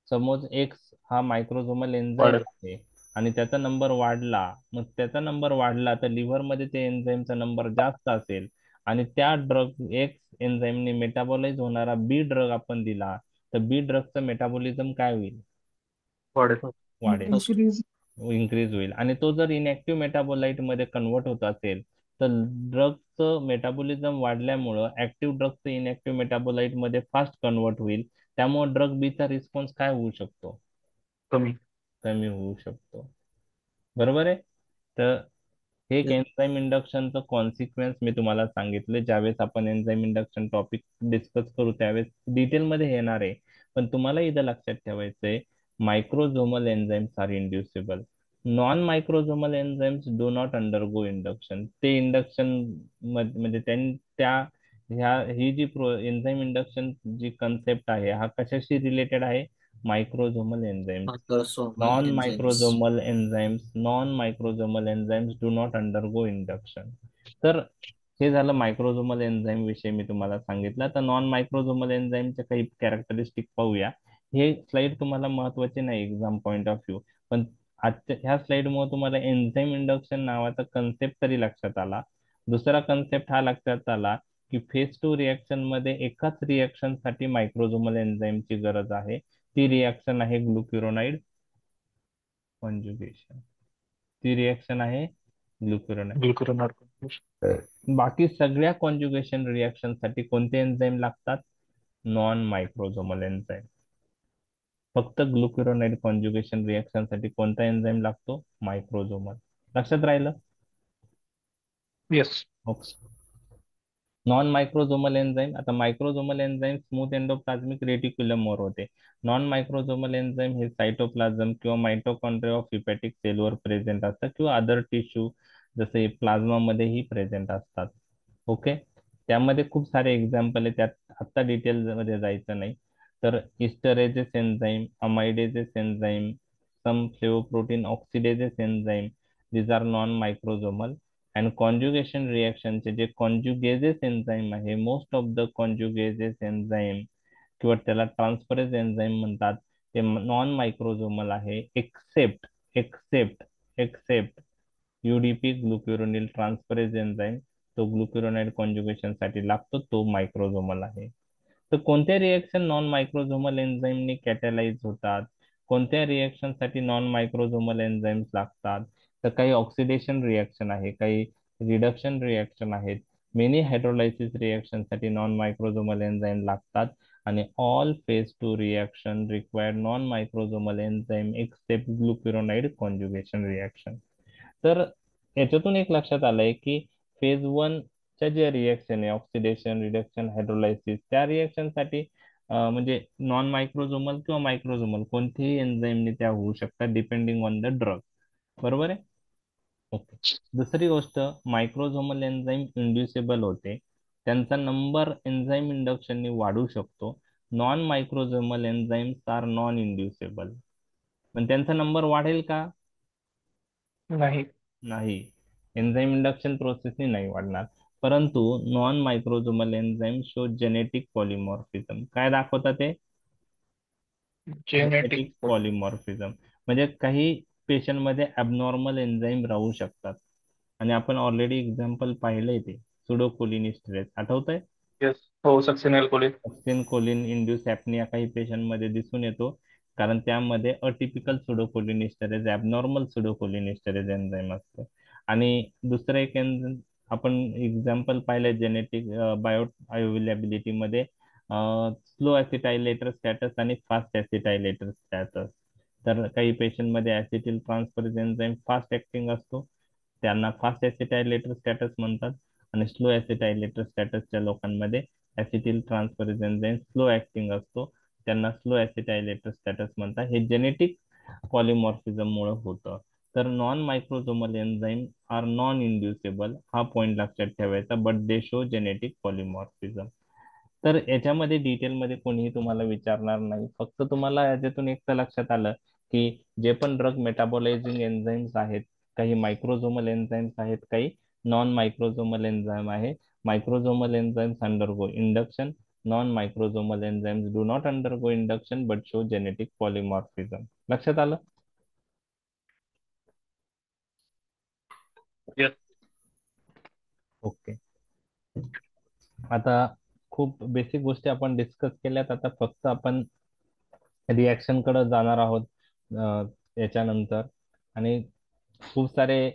सपोज एक्स हा मायक्रोझोमल एन्झाईम वाढेल. आहे आणि त्याचा नंबर वाढला, मग त्याचा नंबर वाढला तर लिव्हर मध्ये ते एन्झाईमचा नंबर जास्त असेल आणि त्या ड्रग एक्स एन्झाईमने मेटाबॉलाइज होणारा बी ड्रग आपण दिला तर बी ड्रगचं मेटाबॉलिझम काय होईल? वाढेल. वाढेल, फर्स्ट. इन्क्रीज होईल. आणि तो जर इनएक्टिव्ह मेटाबोलाइट मध्ये कन्वर्ट होत असेल तर ड्रगचं मेटाबॉलिझम वाढल्यामुळं ऍक्टिव्ह ड्रगचं इनएक्टिव्ह मेटाबोलाइट मध्ये फास्ट कन्वर्ट होईल. त्यामुळे ड्रग बीचा रिस्पॉन्स काय होऊ शकतो? कमी. कमी होऊ शकतो. बरोबर आहे. तर हे एक एन्झाईम इंडक्शनचं कॉन्सिक्वेन्स मी तुम्हाला सांगितले. ज्यावेळेस आपण एन्झाईम इंडक्शन टॉपिक डिस्कस करू त्यावेळेस डिटेलमध्ये येणार आहे. पण तुम्हाला इथं लक्षात ठेवायचंय, microsomal enzymes are inducible. Non microsomal enzymes do not undergo induction. ते इंडक्शन म्हणजे त्या ही जी एन्झाईम इंडक्शन जी कन्सेप्ट आहे हा कशाशी रिलेटेड आहे? Microsomal enzymes. Microsomal enzymes. Non microsomal enzymes do not undergo induction. तर हे झालं मायक्रोझोमल एन्झाईम विषयी मी तुम्हाला सांगितलं. तर नॉन मायक्रोझोमल एन्झाईमचे काही कॅरेक्टरिस्टिक पाहूया. हे स्लाइड तुम्हाला महत्वाचे नाही एक्झाम पॉइंट ऑफ व्ह्यू, पण आजच्या ह्या स्लाइड मुळे तुम्हाला एन्झाईम इंडक्शन नावाचा कन्सेप्ट तरी लक्षात आला. दुसरा कन्सेप्ट हा लक्षात आला की फेज टू रिएक्शन मध्ये एकाच रिएक्शन साठी मायक्रोझोमल एन्झाईमची गरज आहे. ती रिएक्शन आहे ग्लुक्युरोनाइड कॉन्जुगेशन. ती रिएक्शन आहे ग्लुक्युरोनाइड. ग्लुकुरोनाइड. बाकी सगळ्या कॉन्जुगेशन रिएक्शन साठी कोणते एन्झाईम लागतात? Non microsomal enzyme. फक्त ग्लुक्युरोनाइड कॉन्जुगेशन रिएक्शन साठी कोणता एन्झाईम लागतो? मायक्रोझोमल. लक्षात राहिलं? येस. नॉन मायक्रोझोमल एन्झाईम, आता मायक्रोझोमल एन्झाईम स्मूथ एंडोप्लाझमिक रेटिक्युलम वर होते. नॉन मायक्रोझोमल एन्झाईम हे सायटोप्लाझम किंवा मायटोकॉन्ड्रिया ऑफ हिपॅटिक सेलवर प्रेझेंट असतात किंवा अदर टिश्यू जसे प्लाझ्मा मध्येही प्रेझेंट असतात. ओके. त्यामध्ये खूप सारे एक्झाम्पल आहे, त्यात आत्ता डिटेल मध्ये जायचं नाही. तर esterases enzyme, amidases enzyme, some flavoprotein oxidases enzyme, these are non microsomal. And conjugation रिएक्शनचे जे कॉन्जुगेजेस एन्झाईम आहे, most of the conjugases enzyme किंवा त्याला ट्रान्सफरेज एन्झाईम म्हणतात, ते नॉन मायक्रोझोमल आहे except except UDP glucuronyl transferase enzyme, तो glucuronide conjugation साठी लागतो, तो मायक्रोझोमल आहे. तर कोणत्या रिएक्शन नॉन मायक्रोझोमल एन्झाईमनी कॅटलाइज होतात, कोणत्या रिएक्शन साठी नॉन मायक्रोझोमल एन्झाईम्स लागतात? तर काही ऑक्सिडेशन रिएक्शन आहे, काही रिडक्शन रिएक्शन आहेत, मेनी हायड्रोलायसिस रिएक्शन साठी नॉन मायक्रोझोमल एन्झाईम लागतात, आणि all phase 2 reaction required non microsomal enzyme except glucuronide conjugation reaction. तर याच्यातून एक लक्षात आलंय की फेज 1 च्या ज्या रिएक्शन आहे, ऑक्सिडेशन, रिडक्शन, हायड्रोलायसिस, त्या रिएक्शन साठी म्हणजे नॉन मायक्रोझोमल किंवा मायक्रोझोमल कोणतेही एन्झाईमने त्या होऊ शकतात, डिपेंडिंग ऑन द ड्रग. बरोबर आहे? ओके. दुसरी गोष्ट, मायक्रोझोमल एन्झाईम इंड्युसेबल होते, त्यांचा नंबर एन्झाईम इंडक्शनने वाढू शकतो. Non microsomal enzymes are non inducible. पण त्यांचा नंबर वाढेल का? नाही. नाही, एन्झाईम इंडक्शन प्रोसेसने नाही वाढणार. परंतु non microsomal enzyme show genetic polymorphism. काय दाखवतात ते? जेनेटिक. Genetic polymorphism. म्हणजे काही पेशंट मध्ये ॲबनॉर्मल एन्झाईम राहू शकतात, आणि आपण ऑलरेडी एक्झाम्पल पाहिलंय ते सुडोकोलिनिस्टरेस, आठवतंय? येस. हो, सक्सेनल choline. Auxin choline induce apnea काही पेशंटमध्ये दिसून येतो, कारण त्यामध्ये अटिपिकल सुडोकोलिनिस्टरेज, ॲबनॉर्मल सुडोकोलिनिस्टरेज एन्झाईम असतं. आणि दुसरं एक आपण एक्झाम्पल पाहिलंय जेनेटिक बायो अवेलेबिलिटी मध्ये, स्लो ॲसिटायलेटर स्टॅटस आणि फास्ट ॲसिटायलेटर स्टॅटस. तर काही पेशंटमध्ये acetyl transferase enzyme fast acting असतो, त्यांना फास्ट ॲसिटायलेटर स्टॅटस म्हणतात, आणि स्लो ॲसिटायलेटर स्टॅटसच्या लोकांमध्ये acetyl transferase enzyme slow acting असतो, त्यांना स्लो ॲसिटायलेटर स्टॅटस म्हणतात. हे जेनेटिक पॉलिमॉर्फिझम मुळे होतं. तर non microsomal enzyme R non इंड्युसेबल, हा पॉइंट लक्षात ठेवायचा, but they show genetic polymorphism. तर याच्यामध्ये डिटेलमध्ये कोणीही तुम्हाला विचारणार नाही, फक्त तुम्हाला याच्यातून एक तर लक्षात आलं की जे पण ड्रग मेटाबोलायझिंग एन्झाईम्स आहेत, काही मायक्रोझोमल एन्झाईम्स आहेत, काही नॉन मायक्रोझोमल एन्झाईम आहे. Microsomal enzymes undergo induction, non microsomal enzymes do not undergo induction but show genetic polymorphism. लक्षात आलं? येस. ओके. आता खूप बेसिक गोष्टी आपण डिस्कस केल्यात, आता फक्त आपण रिॲक्शन कडे जाणार आहोत याच्यानंतर. आणि खूप सारे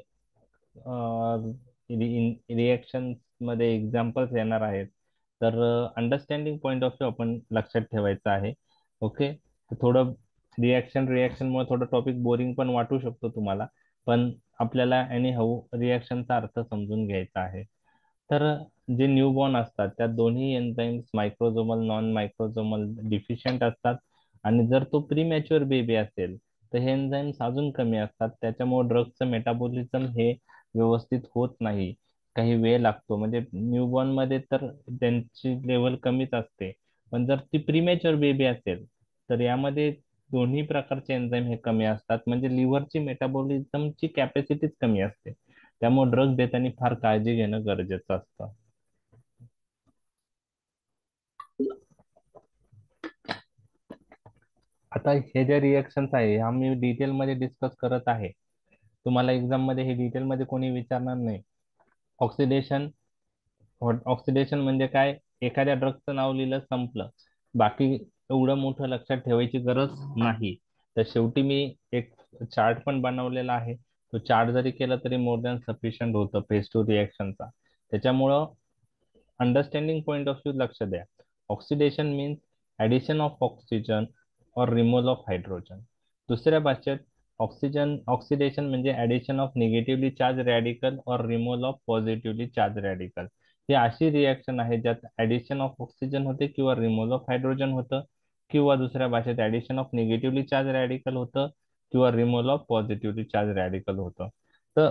रिएक्शन मध्ये एक्झाम्पल्स येणार आहेत. तर अंडरस्टँडिंग पॉइंट ऑफ व्ह्यू आपण लक्षात ठेवायचं आहे. ओके. तर थोडं रिएक्शनमुळे थोडं टॉपिक बोरिंग पण वाटू शकतो तुम्हाला, पण आपल्याला एनी हाऊ रिएक्शनचा अर्थ समजून घ्यायचा आहे. तर जे न्यूबॉर्न असतात त्या दोन्ही एन्झाईम्स मायक्रोझोमल नॉन मायक्रोझोमल डिफिशियंट असतात, आणि जर तो प्रीमॅच्युअर बेबी असेल तर हे एन्झाईम्स अजून कमी असतात, त्याच्यामुळे ड्रगचं मेटाबॉलिझम हे व्यवस्थित होत नाही, काही वेळ लागतो. म्हणजे न्यूबॉर्न मध्ये तर त्यांची लेवल कमीच असते, पण जर ती प्रीमॅच्युअर बेबी असेल तर यामध्ये दोन्ही प्रकारचे एन्झाईम हे कमी असतात, म्हणजे लिव्हरची मेटाबॉलिझमची कॅपॅसिटीच कमी असते. त्यामुळे ड्रग देताना फार काळजी घेणं गरजेचं असतं. आता हे जे रिएक्शन्स आहे ह्या मी डिटेल मध्ये डिस्कस करत आहे, तुम्हाला एक्झाम मध्ये हे डिटेल मध्ये कोणी विचारणार नाही. ऑक्सिडेशन, ऑक्सिडेशन म्हणजे काय? एखाद्या ड्रगचं नाव लिहिलं, संपलं, बाकी एवढं मोठं लक्षात ठेवायची गरज नाही. तर शेवटी मी एक चार्ट पण बनवलेला आहे, तो चार्ट जरी केला तरी मोर दॅन सफिशियंट होतं फेज 2 रिएक्शनचा. त्याच्यामुळं अंडरस्टँडिंग पॉइंट ऑफ व्ह्यू लक्ष द्या. Oxidation means addition of oxygen और रिमूव्हल ऑफ हायड्रोजन. दुसऱ्या भाषेत ऑक्सिडेशन म्हणजे addition of negatively charge radical और removal of positively charge radical. ही अशी रिएक्शन आहे ज्यात ऍडिशन ऑफ ऑक्सिजन होते किंवा रिमूव्हल ऑफ हायड्रोजन होतं, किंवा दुसऱ्या भाषेत addition of negatively charge radical होतं किंवा removal of positively charge radical होतं. तर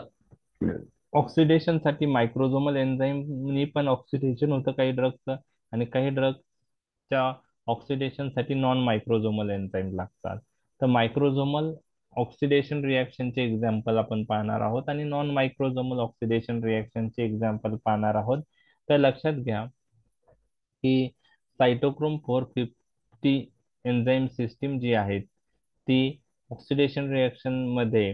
ऑक्सिडेशन साठी मायक्रोझोमल एन्झाईमनी पण ऑक्सिडेशन होतं काही ड्रगचं, आणि काही ड्रगच्या ऑक्सिडेशन साठी नॉन मायक्रोझोमल एन्झाईम लागतात. तर मायक्रोझोमल ऑक्सिडेशन रिएक्शनचे एक्झाम्पल आपण पाहणार आहोत, आणि नॉन मायक्रोझोमल ऑक्सिडेशन रिएक्शनचे एक्झाम्पल पाहणार आहोत. तर लक्षात घ्या की सायटोक्रोम 450 एन्झाईम सिस्टीम जी आहे ती ऑक्सिडेशन रिएक्शन मध्ये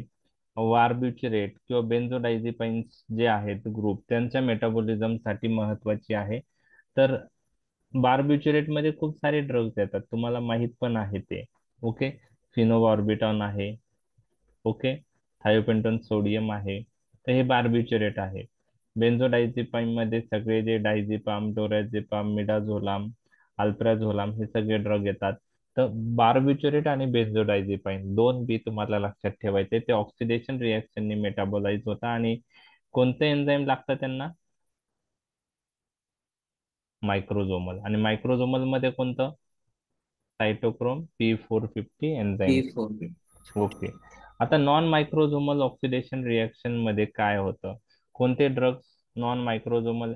बार्बिट्युरेट किंवा बेन्झोडायझेपाईन्स जे आहेत ग्रुप त्यांच्या मेटाबॉलिझम साठी महत्वाची आहे. तर बार्बिट्युरेट मध्ये खूप सारे ड्रग्ज येतात, तुम्हाला माहित पण आहे ते. ओके, फिनोबार्बिटॉन आहे. ओके, थायोपेंटोन सोडियम आहे. तर हे बार्बिट्युरेट आहे. बेन्झोडायझेपाईन मध्ये सगळे जे डायझेपाम, डोरॅझेपाम, मिडाझोलाम, अल्प्राझोलाम हे सगळे ड्रग येतात. तर बार्बिट्युरेट आणि बेन्झोडायझेपाईन दोन बी तुम्हाला लक्षात ठेवायचे. ते ऑक्सिडेशन रिएक्शनने मेटाबोलाइज होतात. आणि कोणते एन्झाईम लागतात त्यांना? मायक्रोझोमल. आणि मायक्रोझोमल मध्ये कोणतं? सायटोक्रोम P450 एन्झाईम. P4. ओके. आता नॉन मायक्रोझोमल ऑक्सिडेशन रिएक्शन मध्ये काय होतं? कोणते ड्रग्स नॉन मायक्रोझोमल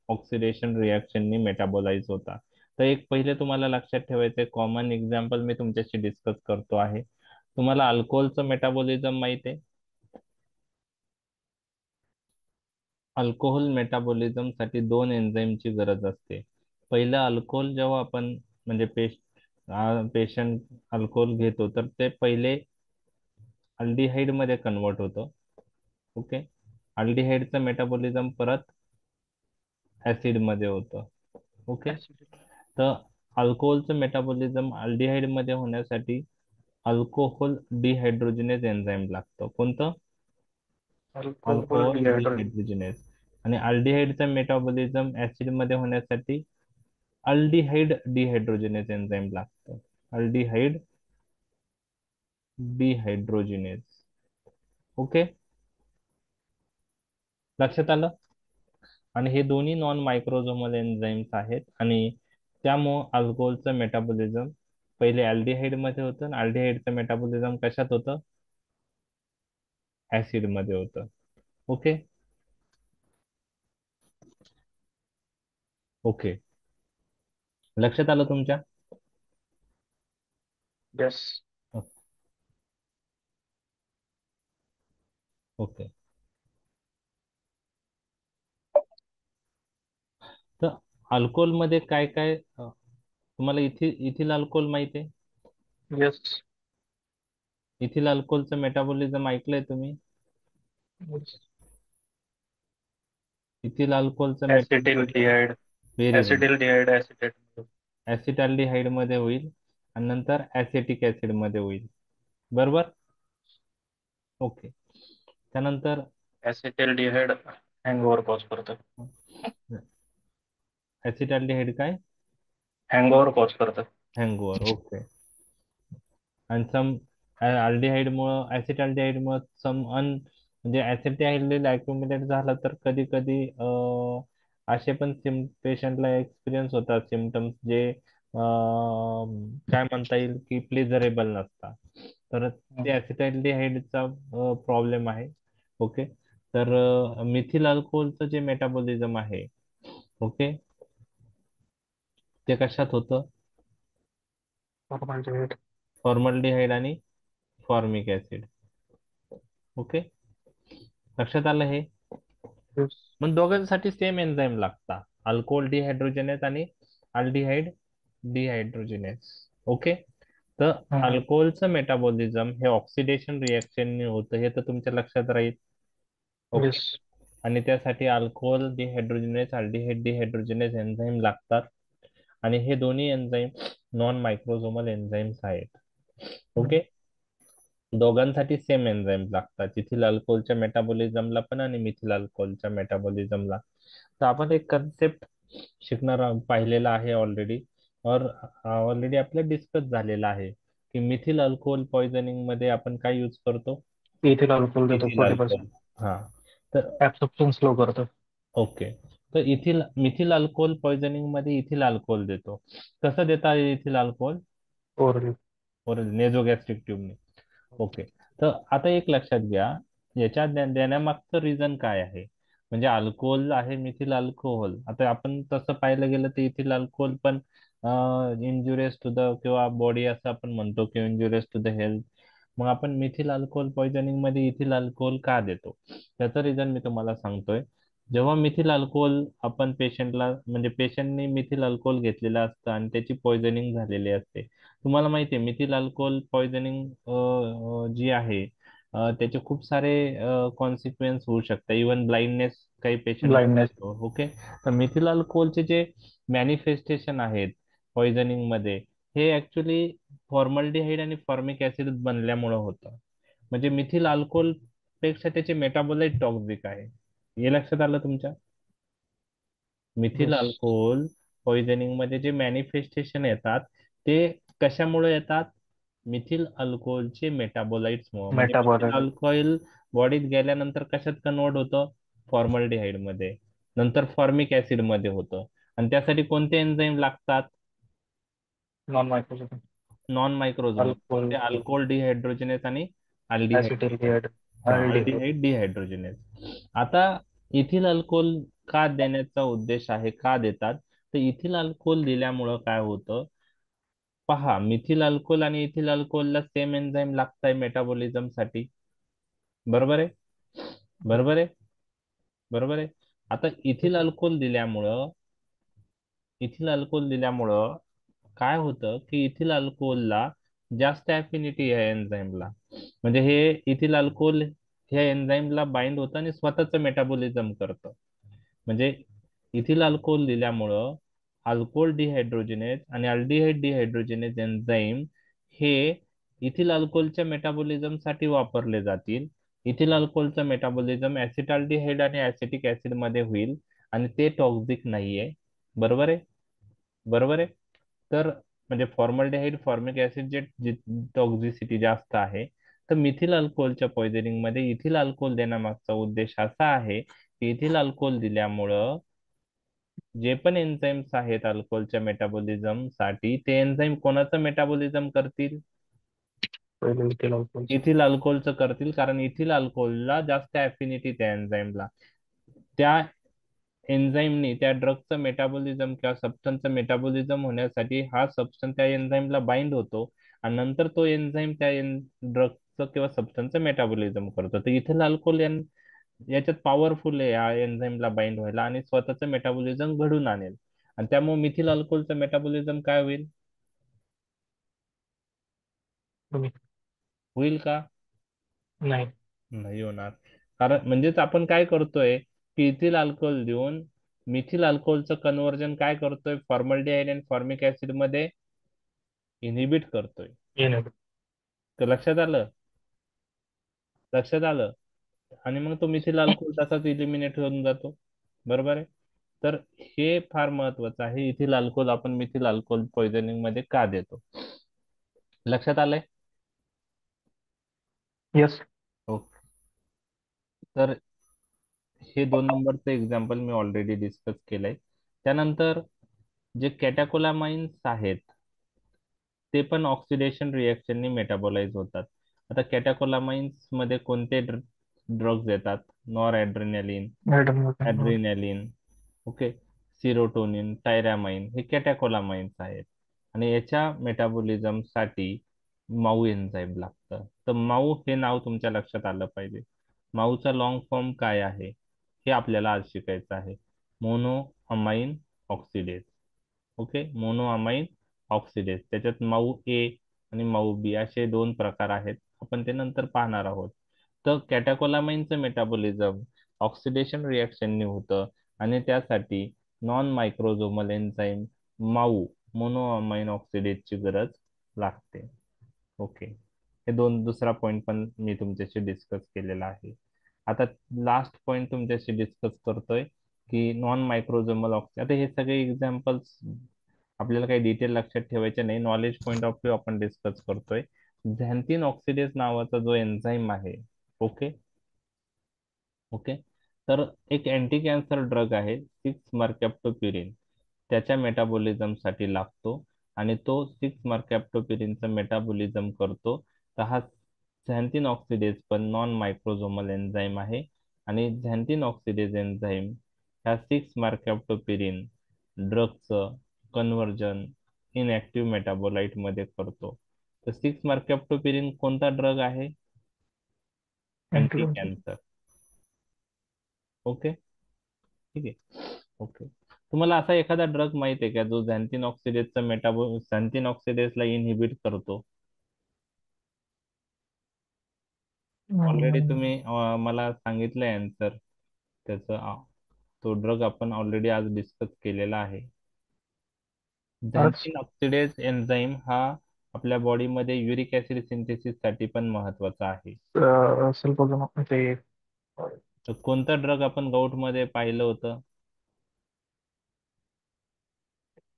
ऑक्सिडेशन रिएक्शननी मेटाबोलाइज होतात? तर एक पहिले तुम्हाला लक्षात ठेवायचं कॉमन एक्झाम्पल मी तुमच्याशी डिस्कस करतो आहे. तुम्हाला अल्कोहोलचं मेटाबॉलिझम माहिती आहे? अल्कोहोल मेटाबॉलिझम साठी दोन एन्झाईमची गरज असते. पहिलं, अल्कोहोल जेव्हा आपण म्हणजे पेशंट अल्कोहोल घेतो तर ते पहिले अल्डिहाइड मध्ये कन्वर्ट होतं. ओके, अल्डिहाइडचं मेटाबॉलिझम परत ऍसिड मध्ये होतं. ओके, तर अल्कोहोलचं मेटाबॉलिझम अल्डिहाइड मध्ये होण्यासाठी अल्कोहोल डिहायड्रोजिनेज एन्झाईम लागतं. कोणतं? Alcohol alcohol dehydrogen. डिहायड्रोजिनेज. आणि अल्डिहाइडचं मेटाबॉलिझम ऍसिड मध्ये होण्यासाठी अल्डिहाइड डिहायड्रोजिनेज एन्झाईम लागतं. Aldehyde dehydrogenase. ओके, लक्षात आलं? आणि हे दोन्ही नॉन मायक्रोझोमल एन्झाईम्स आहेत. आणि त्यामुळं अल्कोहोलचं मेटाबॉलिझम पहिले अल्डिहाइड मध्ये होतं आणि अल्डिहाइडचं मेटाबॉलिझम कशात होतं? ऍसिड मध्ये होतं. ओके. ओके, लक्षात आलं तुमच्या? यस. ओके. तर अल्कोहोल मध्ये काय काय तुम्हाला इथिल अल्कोहोल माहिती आहे? यस. इथिल अल्कोहोलचं मेटाबॉलिझम ऐकलंय तुम्ही? इथिल अल्कोहोलचं ऍसिटिल मेटाबॉलिझम डिहाइड. Very good. Acetaldehyde acetate. Acetaldehyde मध्ये होईल आणि नंतर ऍसेटिक ऍसिड मध्ये होईल. बरोबर? ओके. त्यानंतर ऍसिटिल डिहाइड हँगओव्हर कॉज करतं. ऍसिटाल्डिहाइड काय? हँगओव्हर कॉज करतं. हँगओव्हर. ओके. आणि सम अल्डिहाइड मुळे ऍसिटाल्डिहाइड मुळे सम म्हणजे ऍसिटाल्डिहाइड अक्युमुलेट झाला तर कधी कधी असे पण पेशंटला एक्सपिरियन्स होतात सिमटम्स जे काय म्हणता येईल की प्लेजरेबल नसतात. तर ते ऍसिटाल्डिहाइडचा प्रॉब्लेम आहे. ओके. तर मिथिल अल्कोहोलचं जे मेटाबॉलिझम आहे, ओके, ते कशात होतं? फॉर्मल्डिहाइड. फॉर्मल्डिहाइड आणि फॉर्मिक ऍसिड. ओके, लक्षात आलं हे? मग दोघांसाठी सेम एन्झाईम लागतात, अल्कोहोल डिहायड्रोजिनेज आणि अल्डिहाइड डिहायड्रोजिनेज. ओके. तर अल्कोहोलचं मेटाबॉलिझम हे ऑक्सिडेशन रिएक्शनने होतं हे तर तुमच्या लक्षात राहील. ओके. यस. आणि त्यासाठी अल्कोहोल डिहायड्रोजिनेज अल्डिहाइड डिहायड्रोजिनेज एन्झाईम लागतात. आणि हे दोन्ही एन्झाईम नॉन मायक्रोझोमल एन्झाईम्स आहेत. ओके, दोघांसाठी सेम एन्झाईम लागतात, इथिल अल्कोहोलच्या मेटाबॉलिझमला पण आणि मिथिल अल्कोहोलच्या मेटाबॉलिझमला. तर आपण एक कन्सेप्ट पाहिलेला आहे ऑलरेडी, और ऑलरेडी आपलं डिस्कस झालेला आहे की मिथिल अल्कोहोल पॉइझनिंग मध्ये आपण काय यूज करतो? इथिल अल्कोहोल देतो इथिल 40%. अल्कोहोल. हा. तर ऍब्सॉर्प्शन स्लो करतं. ओके, तर मिथिल अल्कोहोल पॉइझनिंग मध्ये इथिल अल्कोहोल देतो. कसं देता इथिल अल्कोहोल? ओरली. नेझोगॅस्ट्रिक ट्यूबने. ओके. तर आता एक लक्षात घ्या, याच्या देण्यामागचं रिझन काय आहे? म्हणजे अल्कोहोल आहे मिथिल अल्कोहोल. आता आपण तसं पाहायला गेलं तर इथिल अल्कोहोल पण इंजुरियस टू द किंवा बॉडी असं आपण म्हणतो किंवा इंजुरियस टू द हेल्थ. मग आपण मिथिल अल्कोहोल पॉइझनिंग मध्ये इथिल अल्कोहोल का देतो? त्याचं रिझन मी तुम्हाला सांगतोय. जेव्हा मिथिल अल्कोहोल आपण पेशंटला म्हणजे पेशंटने मिथिल अल्कोहोल घेतलेलं असतं आणि त्याची पॉयझनिंग झालेली असते. तुम्हाला माहिती आहे मिथिल अल्कोहोल पॉयझनिंग जी आहे त्याचे खूप सारे कॉन्सिक्वेन्स होऊ शकतात. इवन ब्लाइंडनेस काही पेशंटला ब्लाइंडनेस. होतो. ओके. तर मिथिल अल्कोहोलचे जे मॅनिफेस्टेशन आहेत पॉयझनिंग मध्ये हे ऍक्च्युली फॉर्मल्डिहाइड आणि फॉर्मिक ऍसिड बनल्यामुळे होतं. म्हणजे मिथिल अल्कोहोल पेक्षा त्याचे मेटाबोलाइट टॉक्सिक आहे. हे लक्षात आलं तुमच्या? Methyl yes. अल्कोहोल पॉइझनिंग मध्ये जे मॅनिफेस्टेशन येतात ते कशामुळे येतात? मिथिल अल्कोहोलचे मेटाबोलाइट्स मुळे. म्हणजे मिथिल मेटाबॉलिक. अल्कोहोल बॉडीत गेल्यानंतर कशात कन्वर्ट होतं? फॉर्मल्डिहाइड मध्ये, नंतर फॉर्मिक ऍसिड मध्ये होतं. आणि त्यासाठी कोणते एन्झाईम लागतात? नॉन मायक्रोजन. Non microsomal alcohol. ते अल्कोहोल डिहायड्रोजिनेस आणि अल्डिहाइड. ऍसिटिल्डिहाइड. हा अल्डिहाइड. अल्डिहाइड डिहायड्रोजिनेस. आता इथिल अल्कोहोल का देण्याचा उद्देश आहे, का देतात? तर इथिल अल्कोहोल दिल्यामुळं काय होतं? पहा, मिथिल अल्कोहोल आणि इथिल अल्कोहोलला सेम एन्झाईम लागतंय मेटाबॉलिझम साठी. बरोबर आहे? बरोबर आहे? बरोबर आहे. आता इथिल अल्कोहोल दिल्यामुळं काय होतं की इथिल अल्कोहोलला जास्त अफिनिटी आहे एन्झाईमला. म्हणजे हे इथिल अल्कोहोल ह्या एन्झाईमला बाइंड होतं आणि स्वतःच मेटाबॉलिझम करतं. म्हणजे इथिल अल्कोहोल दिल्यामुळं अल्कोहोल डिहायड्रोजिनेज आणि अल्डिहाइड डिहायड्रोजिनेज एन्झाईम हे इथिल अल्कोहोलच्या मेटाबॉलिझम साठी वापरले जातील. इथिल अल्कोहोलचं मेटाबॉलिझम ऍसिटाल्डिहाइड आणि ऍसिटिक ऍसिड मध्ये होईल आणि ते टॉक्सिक नाहीये. बरोबर आहे? बरोबर आहे. तर म्हणजे फॉर्मल्डिहाइड फॉर्मिक ऍसिड जे टॉक्झिसिटी जास्त आहे. तर मिथिल अल्कोहोलच्या पॉइझनिंग मध्ये इथिल अल्कोहोल देण्यामागचा उद्देश असा आहे की इथिल अल्कोहोल दिल्यामुळं जे पण एन्झाईम्स आहेत अल्कोहोलच्या मेटाबॉलिझम साठी ते एन्झाईम कोणाचं मेटाबॉलिझम करतील? पहिले इथिल अल्कोहोल. इथिल अल्कोहोलचं करतील, कारण इथिल अल्कोहोलला जास्त अफिनिटी त्या एन्झाईमला. त्या एन्झाईमनी त्या ड्रगचं मेटाबॉलिझम किंवा सबस्टन्सचं मेटाबॉलिझम होण्यासाठी हा सबस्टन्स त्या एन्झाईमला बाइंड होतो आणि नंतर तो एन्झाईम त्या ड्रगचं किंवा सबस्टन्सचं मेटाबॉलिझम करतो. तर इथिल अल्कोहोल याच्यात पॉवरफुल आहे या एन्झाईमला बाइंड व्हायला आणि स्वतःचं मेटाबॉलिझम घडून आणेल. आणि त्यामुळे मिथिल अल्कोहोलचं मेटाबॉलिझम काय होईल? तुम्ही. होईल का? नाही. नाही होणार. कारण म्हणजेच आपण काय करतोय की इथिल अल्कोहोल देऊन मिथिल अल्कोहोलचं कन्व्हर्जन काय करतोय? फॉर्मल्डिहाइड आणि फॉर्मिक ऍसिड मध्ये इनहिबिट करतोय. हे नाही. तर लक्षात आलं? लक्षात आलं? आणि मग तो मिथिल अल्कोहोल तसाच इलिमिनेट होऊन जातो. बरोबर आहे. तर हे फार महत्वाचं आहे. इथिल अल्कोहोल आपण मिथिल अल्कोहोल पॉइझनिंग मध्ये का देतो? लक्षात आलंय? येस. ओके. तर हे 2 नंबरचं एक्झाम्पल मी ऑलरेडी डिस्कस केलंय. त्यानंतर जे कॅटाकोलामाइन्स आहेत ते पण ऑक्सिडेशन रिएक्शननी मेटाबोलाइज होतात. आता कॅटाकोलामाइन्स मध्ये कोणते ड्रग्ज येतात? Nor adrenaline, madam. Adrenaline, okay, serotonin, tyramine हे कॅटाकोलामाइन्स आहेत. आणि याच्या मेटाबॉलिझम साठी माऊ एन्झाईम लागतं. तर माऊ हे नाव तुमच्या लक्षात आलं पाहिजे. माऊचा लॉंग फॉर्म काय आहे हे आपल्याला आज शिकायचं आहे. Mono amine oxidase. Okay, mono amine oxidase. त्याच्यात माऊ ए आणि माऊ बी असे 2 प्रकार आहेत. आपण ते नंतर पाहणार आहोत. तर कॅटाकोलामाइनचं मेटाबॉलिझम ऑक्सिडेशन रिएक्शनने होतं आणि त्यासाठी नॉन मायक्रोझोमल एन्झाईम माऊ मोनोअमाइन ऑक्सिडेजची गरज लागते. ओके. हे दुसरा पॉइंट पण मी तुमच्याशी डिस्कस केलेला आहे. आता लास्ट पॉइंट तुमच्याशी डिस्कस करतोय की नॉन मायक्रोझोमल ऑक्सिडेज. आता हे सगळे एक्झाम्पल्स आपल्याला काही डिटेल लक्षात ठेवायचे नाही, नॉलेज पॉइंट ऑफ व्ह्यू आपण डिस्कस करतोय. झॅन्थिन ऑक्सिडेज नावाचा जो एन्झाईम आहे, ओके, ओके, तर एक अँटी कॅन्सर ड्रग आहे 6-मर्कॅप्टोप्युरिन. त्याच्या मेटाबॉलिझमसाठी लागतो आणि तो 6-मर्कॅप्टोप्युरिनचं मेटाबॉलिझम करतो. तर हा झॅन्थिन ऑक्सिडेज पण नॉन मायक्रोझोमल एन्झाईम आहे आणि झॅन्थिन ऑक्सिडेज एन्झाईम ह्या 6-मर्कॅप्टोप्युरिन ड्रगचं कन्व्हर्जन इनऍक्टिव्ह मेटाबोलाइट मध्ये करतो. तर 6-मर्कॅप्टोप्युरिन कोणता ड्रग आहे? Anti anti. कॅन्सर. ओके. ठीक आहे. ओके. तुम्हाला असा एखादा ड्रग माहित आहे का जो झॅन्थिन ऑक्सिडेजचा झॅन्थिन ऑक्सिडेजला इनहिबिट करतो? ऑलरेडी तुम्ही मला सांगितलंय आन्सर त्याचं. तो ड्रग आपण ऑलरेडी आज डिस्कस केलेला आहे. आज झॅन्थिन ऑक्सिडेज एन्झाईम हा आपल्या बॉडीमध्ये युरिक ऍसिड सिंथेसिस साठी पण महत्वाचा आहे. सल्फोझोन ते तर कोणता ड्रग आपण गाऊट मध्ये पाहिलं होतं?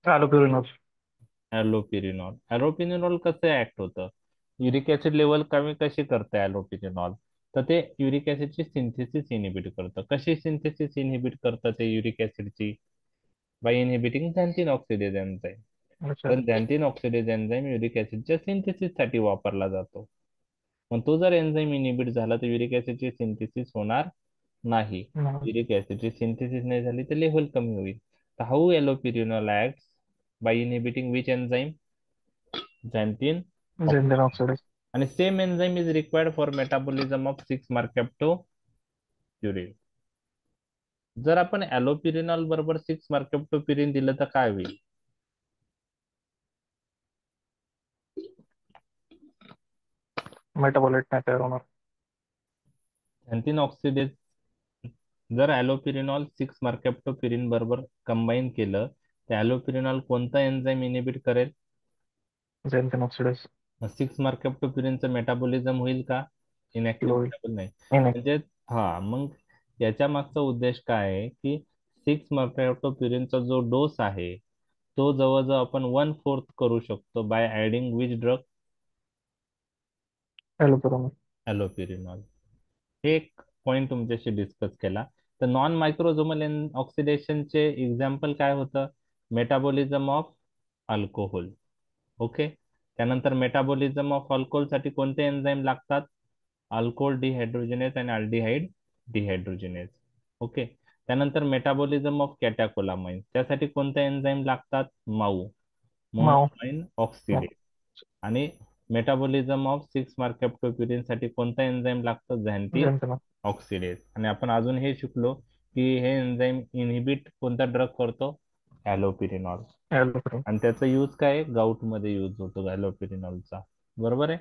ॲलोपिरिनॉल. ॲलोपिरिनॉल. ॲलोपिरिनॉल कसं ऍक्ट होतं? युरिक ऍसिड लेवल कमी कशी करतं ॲलोपिरिनॉल? तर ते युरिक ऍसिडची सिंथेसिस इनिबिट करतं. कशी सिंथेसिस इनिबिट करतं ते युरिक ऍसिडची? By inhibiting xanthine oxidase enzyme. अच्छा. तर झॅन्थिन ऑक्सिडेज एन्झाईम युरिक ऍसिडच्या सिंथेसिस साठी वापरला जातो. मग तो जर एन्झाईम इनिबिट झाला तर युरिक ऍसिडची सिंथेसिस होणार नाही. नाही. युरिक ऍसिडची सिंथेसिस नाही झाली तर लेव्हल कमी होईल. तर how allopurinol acts by inhibiting which enzyme? Xanthine झेंडर ऑक्सिडेज. ऑक्साईड. आणि same enzyme is required for metabolism of 6-mercaptopurine. जर आपण ॲलोपिरिनॉल बरोबर 6-mercaptopurine दिलं तर काय होईल? मेटाबॉलाइट नाही तयार होणार. झॅन्थिन ऑक्सिडेज जर ॲलोपिरिनॉल 6-mercaptopurine बरोबर कंबाईन केलं तर ॲलोपिरिनॉल कोणता एन्झाईम इनिबिट करेल? झेंथन ऑक्सिडेज. 6-mercaptopurineचं मेटाबॉलिझम होईल का? स्लो इनॅक्टिव्ह होईल. नाही. नाही. म्हणजे हा मग याच्या मागचा उद्देश काय आहे की 6-mercaptopurineचा जो डोस आहे तो जवळजवळ आपण 1/4 करू शकतो बाय ऍडिंग विच ड्रग? ॲलोपिरिनॉल. ॲलोपिरिनॉल. हे एक पॉइंट तुमच्याशी डिस्कस केला. तर नॉन मायक्रोझोमल ऑक्सिडेशनचे एक्झाम्पल काय होतं? Metabolism of alcohol. ओके. त्यानंतर मेटाबॉलिझम ऑफ अल्कोहोल साठी कोणते एन्झाईम लागतात? अल्कोहोल डिहायड्रोजिनेज आणि अल्डिहाइड डिहायड्रोजिनेज. ओके. त्यानंतर मेटाबॉलिझम ऑफ कॅटाकोलामाइन त्यासाठी कोणते एन्झाईम लागतात? MAO, MAO. Monoamine oxidase. आणि मेटाबॉलिझम ऑफ 6-mercaptopurine साठी कोणता एन्झाईम लागतो? झॅन्थिन झेंथन. ऑक्सिडेज. आणि आपण अजून हे शिकलो की हे एन्झाईम इनहिबिट कोणता ड्रग करतो? ॲलोपिरिनॉल. ॲलोपिरिनॉल. आणि त्याचा यूज काय आहे? गाऊट मध्ये यूज होतो ॲलोपिरिनॉलचा. बरोबर आहे.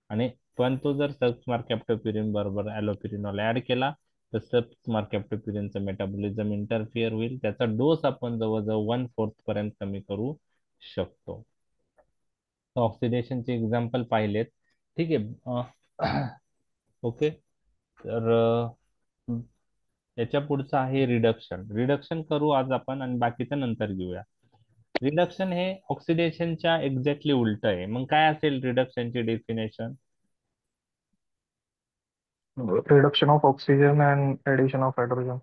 आणि पण तो जर सबस्मार्कॅप्टोपिरिन बरोबर ॲलोपिरिनॉल ऍड केला तर सबस्मार्कॅप्टोपिरिनचं मेटाबॉलिझम इंटरफिअर होईल. त्याचा डोस आपण जवळजवळ 1/4 पर्यंत कमी करू शकतो. ऑक्सिडेशनचे एक्झाम्पल पाहिलेत. ठीक आहे. ओके. तर याच्या पुढचं आहे रिडक्शन. रिडक्शन करू आज आपण आणि बाकीचं नंतर घेऊया. रिडक्शन हे ऑक्सिडेशनच्या एक्झॅक्टली उलट आहे. मग काय असेल रिडक्शनची definition? Reduction of oxygen and addition of hydrogen.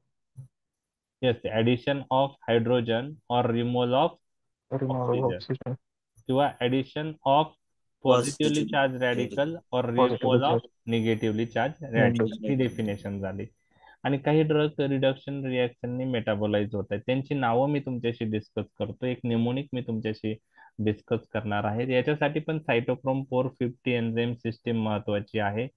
Yes, addition of hydrogen और removal of removal oxygen oxygen. किंवा addition of positively Positive charge radical. Radical और positively removal of charge. Negatively charge radical. ही definition झाली. आणि काही drug reduction रिॲक्शननी metabolise होत आहेत. त्यांची नावं मी तुमच्याशी डिस्कस करतो. एक निमोनिक मी तुमच्याशी डिस्कस करणार आहे. याच्यासाठी पण सायटोक्रोम 450 एन्झाईम सिस्टीम महत्वाची आहे.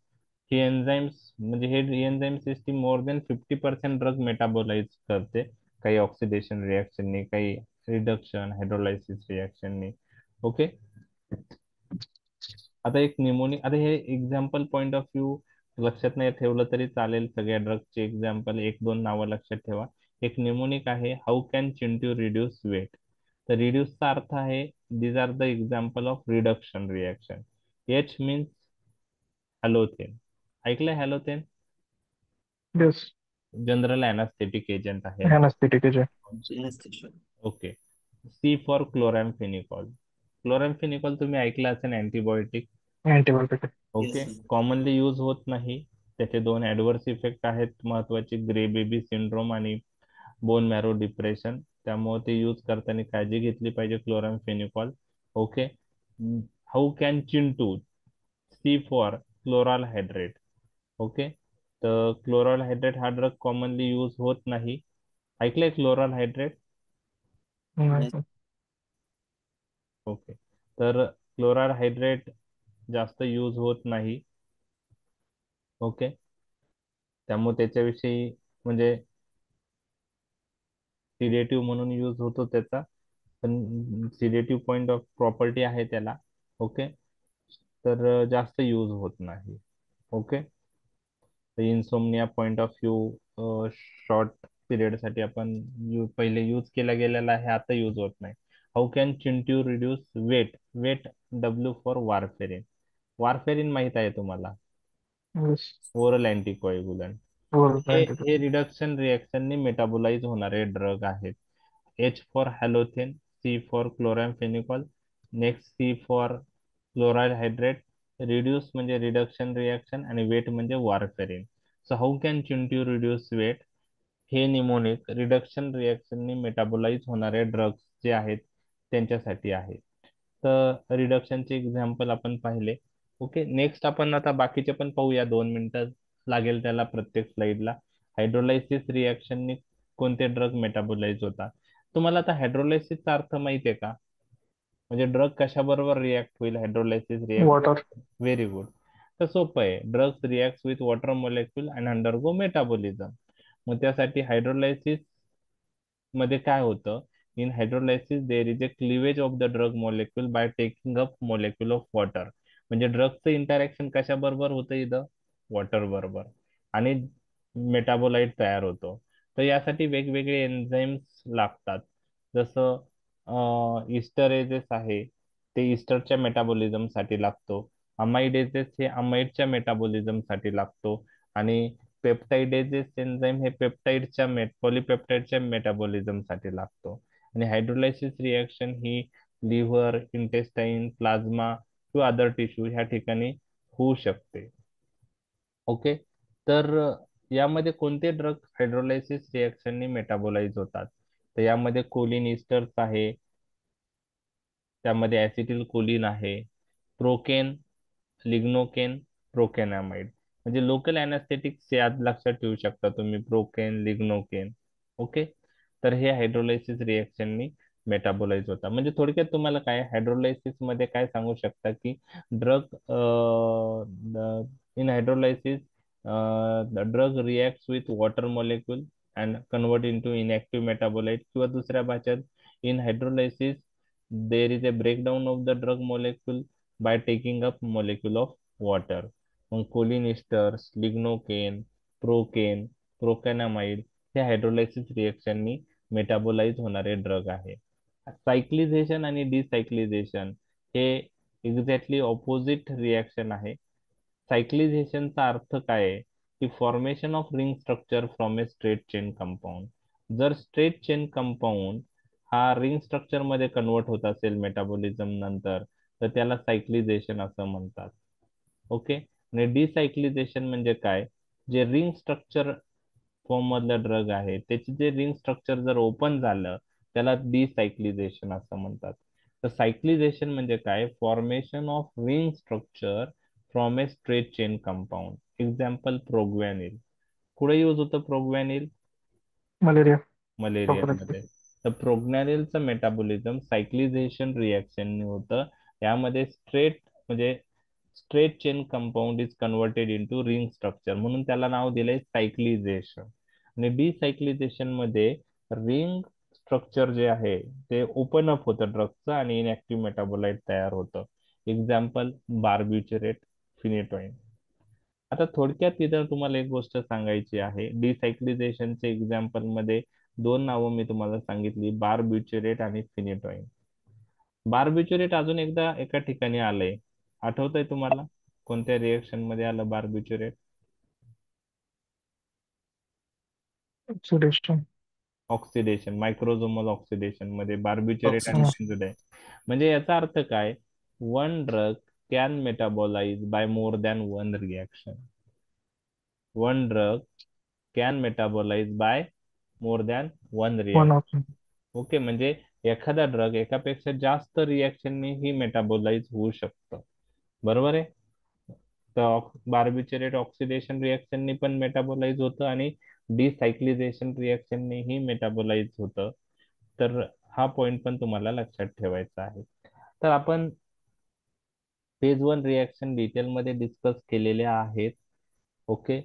ही एन्झाईम्स म्हणजे हे enzyme system more than 50% drug metabolise करते. काही ऑक्सिडेशन रिॲक्शननी, काही रिडक्शन हायड्रोलायसिस रिॲक्शननी. ओके. आता एक निमोनिक, आता हे एक्झाम्पल पॉइंट ऑफ व्ह्यू लक्षात नाही ठेवलं तरी चालेल. सगळ्या ड्रगचे एक्झाम्पल 1-2 नावं लक्षात ठेवा. एक निमोनिक आहे how can Chintu reduce weight. तर रिड्यूसचा अर्थ आहे these are the example of reduction reaction. H means halothane. ऐकलंय halothane? Yes. General anaesthetic agent आहे. Anaesthetic agent. Anesthesia. Okay. C for chloramphenicol. Chloramphenicol तुम्ही ऐकलं असेल, antibiotic. Antibiotic. Okay. Yes, sir. Commonly use होत नाही. त्याचे 2 ऍडव्हर्स इफेक्ट आहेत महत्वाचे, ग्रे बेबी सिंड्रोम आणि बोन मॅरो डिप्रेशन. त्यामुळे ते यूज करताना काळजी घेतली पाहिजे क्लोरॅम्फेनिकॉल. Okay. How can Chintu. C for chloral hydrate. Okay. तर क्लोराल हायड्रेट हा ड्रग कॉमनली यूज होत नाही. ऐकलंय क्लोराल हायड्रेट? नाही. Yes. ओके. तर क्लोराल हायड्रेट जास्त यूज होत नाही. ओके. त्यामुळे त्याच्याविषयी म्हणजे सिडेटिव्ह म्हणून यूज होतो त्याचा, पण सिडेटिव्ह पॉइंट ऑफ प्रॉपर्टी आहे त्याला. ओके, तर जास्त यूज होत नाही. Okay, insomnia point of view short period साठी आपण पहिले यूज केला गेलेला आहे, आता यूज होत नाही. How can Chintu reduce weight? Weight W for warfarin. Warfarin माहित आहे तुम्हाला, Yes. Oral anticoagulant. Oral हे antidote. रिडक्शन रिएक्शननी मेटाबोलाइज होणारे ड्रग आहेत. H for halothane, C for chloramphenicol, next C for chloride hydrate. Reduce म्हणजे रिडक्शन रिएक्शन आणि weight म्हणजे warfarin. So how can Chintu reduce weight? हे निमोनिक रिडक्शन रिएक्शननी metabolise होणारे ड्रग्स जे आहेत त्यांच्यासाठी आहे. तर रिडक्शनचे एक्झाम्पल आपण पाहिले. ओके, नेक्स्ट आपण आता बाकीचे पण पाहूया, 2 मिनिटं लागेल त्याला प्रत्येक स्लाइडला. हायड्रोलायसिस रिएक्शननी कोणते ड्रग मेटाबोलाइज होतात? तुम्हाला आता हायड्रोलायसिसचा अर्थ माहिती आहे का? म्हणजे ड्रग कशाबरोबर रिॲक्ट होईल hydrolysis reaction? Water. Very good. तर सोपं आहे, drugs react with water molecule and undergo metabolism. मग त्यासाठी हायड्रोलायसिस मध्ये काय होतं? In hydrolysis there is a cleavage of the drug molecule by taking up molecule of water. म्हणजे ड्रगचं इंटरॅक्शन कशाबरोबर होतं इथं? वॉटर बरोबर, आणि मेटाबोलाइट तयार होतो. तर यासाठी वेगवेगळे एन्झाईम्स लागतात. जसं इस्टरेजेस आहे, ते इस्टरच्या मेटाबॉलिझम साठी लागतो. अमाइडेजेस हे अमाइडच्या मेटाबॉलिझम साठी लागतो. आणि पेप्टाइडेजेस एन्झाईम हे पेप्टाइडच्या पॉलिपेप्टाइडच्या मेटाबॉलिझम साठी लागतो. आणि हायड्रोलायसिस रिएक्शन ही लिव्हर, इंटेस्टाईन, प्लाझ्मा किंवा अदर टिश्यू ह्या ठिकाणी होऊ शकते. ओके, तर यामध्ये कोणते ड्रग हायड्रोलायसिस रिएक्शननी मेटाबोलाइज होतात? तर यामध्ये कोलिन इस्टर्स आहे, त्यामध्ये ऍसिटिल कोलिन आहे, प्रोकेन, लिग्नोकेन, प्रोकेनामाइड. म्हणजे लोकल अॅनास्थेटिक्स याद लक्षात ठेवू शकता तुम्ही, प्रोकेन, लिग्नोकेन. ओके, तर हे हायड्रोलायसिस रिएक्शननी मेटाबोलाइज होता. म्हणजे थोडक्यात तुम्हाला काय हायड्रोलायसिस मध्ये काय सांगू शकता की drug in hydrolysis the drug reacts with water molecule and convert into inactive metabolite, किंवा दुसऱ्या भाषेत in hydrolysis there is a breakdown of the drug molecule by taking up molecule of water. मग choline इस्टर्स, lignocaine, procaine, प्रोकॅनामाइड हे hydrolysis रिएक्शननी metabolise होणारे drug आहे. सायक्लिझेशन आणि डिसायक्लिझेशन हे exactly opposite reaction आहे. सायक्लिझेशनचा अर्थ काय आहे की formation of ring structure from a straight chain compound. जर स्ट्रेट चेन कंपाऊंड हा रिंग स्ट्रक्चर मध्ये कन्वर्ट होत असेल मेटाबॉलिझम नंतर, तर त्याला सायक्लिझेशन असं म्हणतात. ओके, आणि डिसायक्लिझेशन म्हणजे काय? जे रिंग स्ट्रक्चर फॉर्म मधलं ड्रग आहे त्याचे जे रिंग स्ट्रक्चर जर ओपन झालं त्याला डिसायक्लिझेशन असं म्हणतात. तर सायक्लिझेशन म्हणजे काय? Formation of ring structure from a straight chain compound. Example proguanil. कुठे यूज होतं प्रोग्वॅनिल? Malaria. मलेरियामध्ये. Prophylaxis. तर प्रोग्नॅनिलचं मेटाबॉलिझम सायक्लिझेशन रिएक्शन होतं. यामध्ये म्हणजे straight chain compound is converted into ring structure, म्हणून त्याला नाव दिलंय सायक्लिझेशन. आणि डिसायक्लिझेशन मध्ये रिंग स्ट्रक्चर जे आहे ते ओपन अप होतं ड्रगचं आणि इनएक्टिव्ह मेटाबोलाइट तयार होतं. Example barbiturate, phenytoin. आता थोडक्यात तिथं तुम्हाला एक गोष्ट सांगायची आहे. डिसायक्लिझेशनचे एक्झाम्पल मध्ये दोन नावं मी तुम्हाला सांगितली, बार्बिच्युरेट आणि फिनेटोइन. बार्बिच्युरेट अजून एकदा एका ठिकाणी आलंय, आठवतंय तुम्हाला? कोणत्या रिएक्शन मध्ये आलं barbiturate? Oxidation. Oxidation, microsomal oxidation मध्ये बार्बिच्युरेट आणि Uh, Oxidation. बेन्झोडाईन. म्हणजे याचा अर्थ काय? One drug can metabolise by more than one reaction. One drug can metabolise by more than one one reaction. of them. Okay, म्हणजे एखादा ड्रग एकापेक्षा जास्त रिएक्शननी ही मेटाबोलाइज होऊ शकतं. बरोबर आहे? तर बार्बिच्युरेट ऑक्सिडेशन रिएक्शननी पण मेटाबोलाइज होतं आणि डिसायक्लिझेशन रिएक्शननीही मेटाबोलाइज होतं. तर हा पॉइंट पण तुम्हाला लक्षात ठेवायचा आहे. तर आपण फेज 1 रिएक्शन डिटेलमध्ये डिस्कस केलेले आहेत. ओके,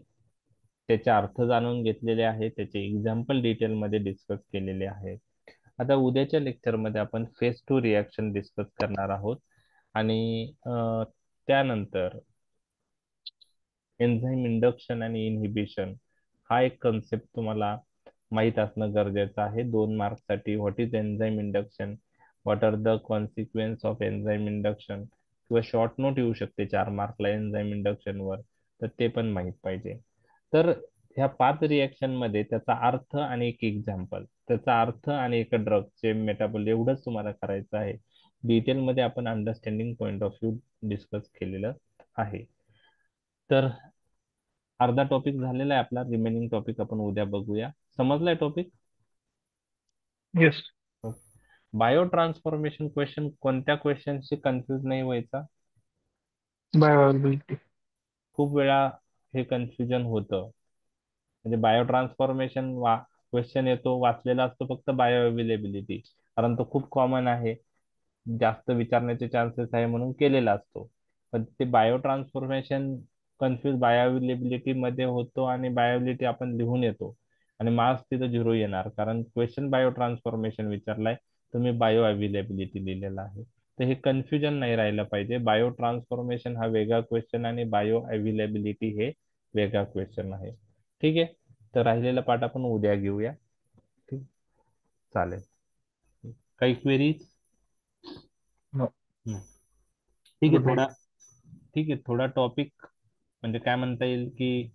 त्याचे अर्थ जाणून घेतलेले आहे, त्याचे एक्झाम्पल डिटेलमध्ये डिस्कस केलेले आहे. आता उद्याच्या लेक्चरमध्ये आपण फेज टू रिॲक्शन डिस्कस करणार आहोत आणि त्यानंतर एन्झाईम इंडक्शन आणि इनहिबिशन हा एक कन्सेप्ट तुम्हाला माहीत असणं गरजेचं आहे 2 मार्कसाठी. What is enzyme induction, what are the consequence of enzyme induction, किंवा शॉर्ट नोट येऊ शकते 4 मार्कला एन्झाईम इंडक्शनवर, तर ते पण माहीत पाहिजे. तर ह्या 5 रिॲक्शन मध्ये त्याचा अर्थ आणि एक एक्झाम्पल, त्याचा अर्थ आणि एक ड्रग चे मेटाबॉल एवढंच तुम्हाला करायचं आहे. डिटेलमध्ये आपण understanding point of view discuss केलेलं आहे. तर अर्धा टॉपिक झालेला आहे आपला, रिमेनिंग टॉपिक आपण उद्या बघूया. समजलाय topic? Yes. Biotransformation question, कोणत्या क्वेश्चनशी कन्फ्युज नाही व्हायचा. Bioavailability. खूप वेळा हे कन्फ्युजन होतं, म्हणजे बायो ट्रान्सफॉर्मेशन क्वेश्चन येतो, वाचलेला असतो फक्त बायो अवेलेबिलिटी, कारण तो खूप कॉमन आहे, जास्त विचारण्याचे चान्सेस आहे म्हणून केलेला असतो. पण ते bio transformation confuse bio availability मध्ये होतो आणि बायोबिलिटी आपण लिहून येतो आणि मार्क्स तिथं 0 येणार, कारण क्वेश्चन बायो ट्रान्सफॉर्मेशन विचारलाय, तुम्ही बायो अवेलेबिलिटी लिहिलेला आहे. तर हे कन्फ्युजन नाही राहिलं पाहिजे. बायो ट्रान्सफॉर्मेशन हा वेगळा क्वेश्चन आणि बायो अवेलेबिलिटी हे वेगळा क्वेश्चन आहे. ठीक आहे, तर राहिलेला पाठ आपण उद्या घेऊया. ठीक, चालेल. काही क्वेरीज? No. ठीक आहे, Good night. थोडा टॉपिक म्हणजे काय म्हणता येईल की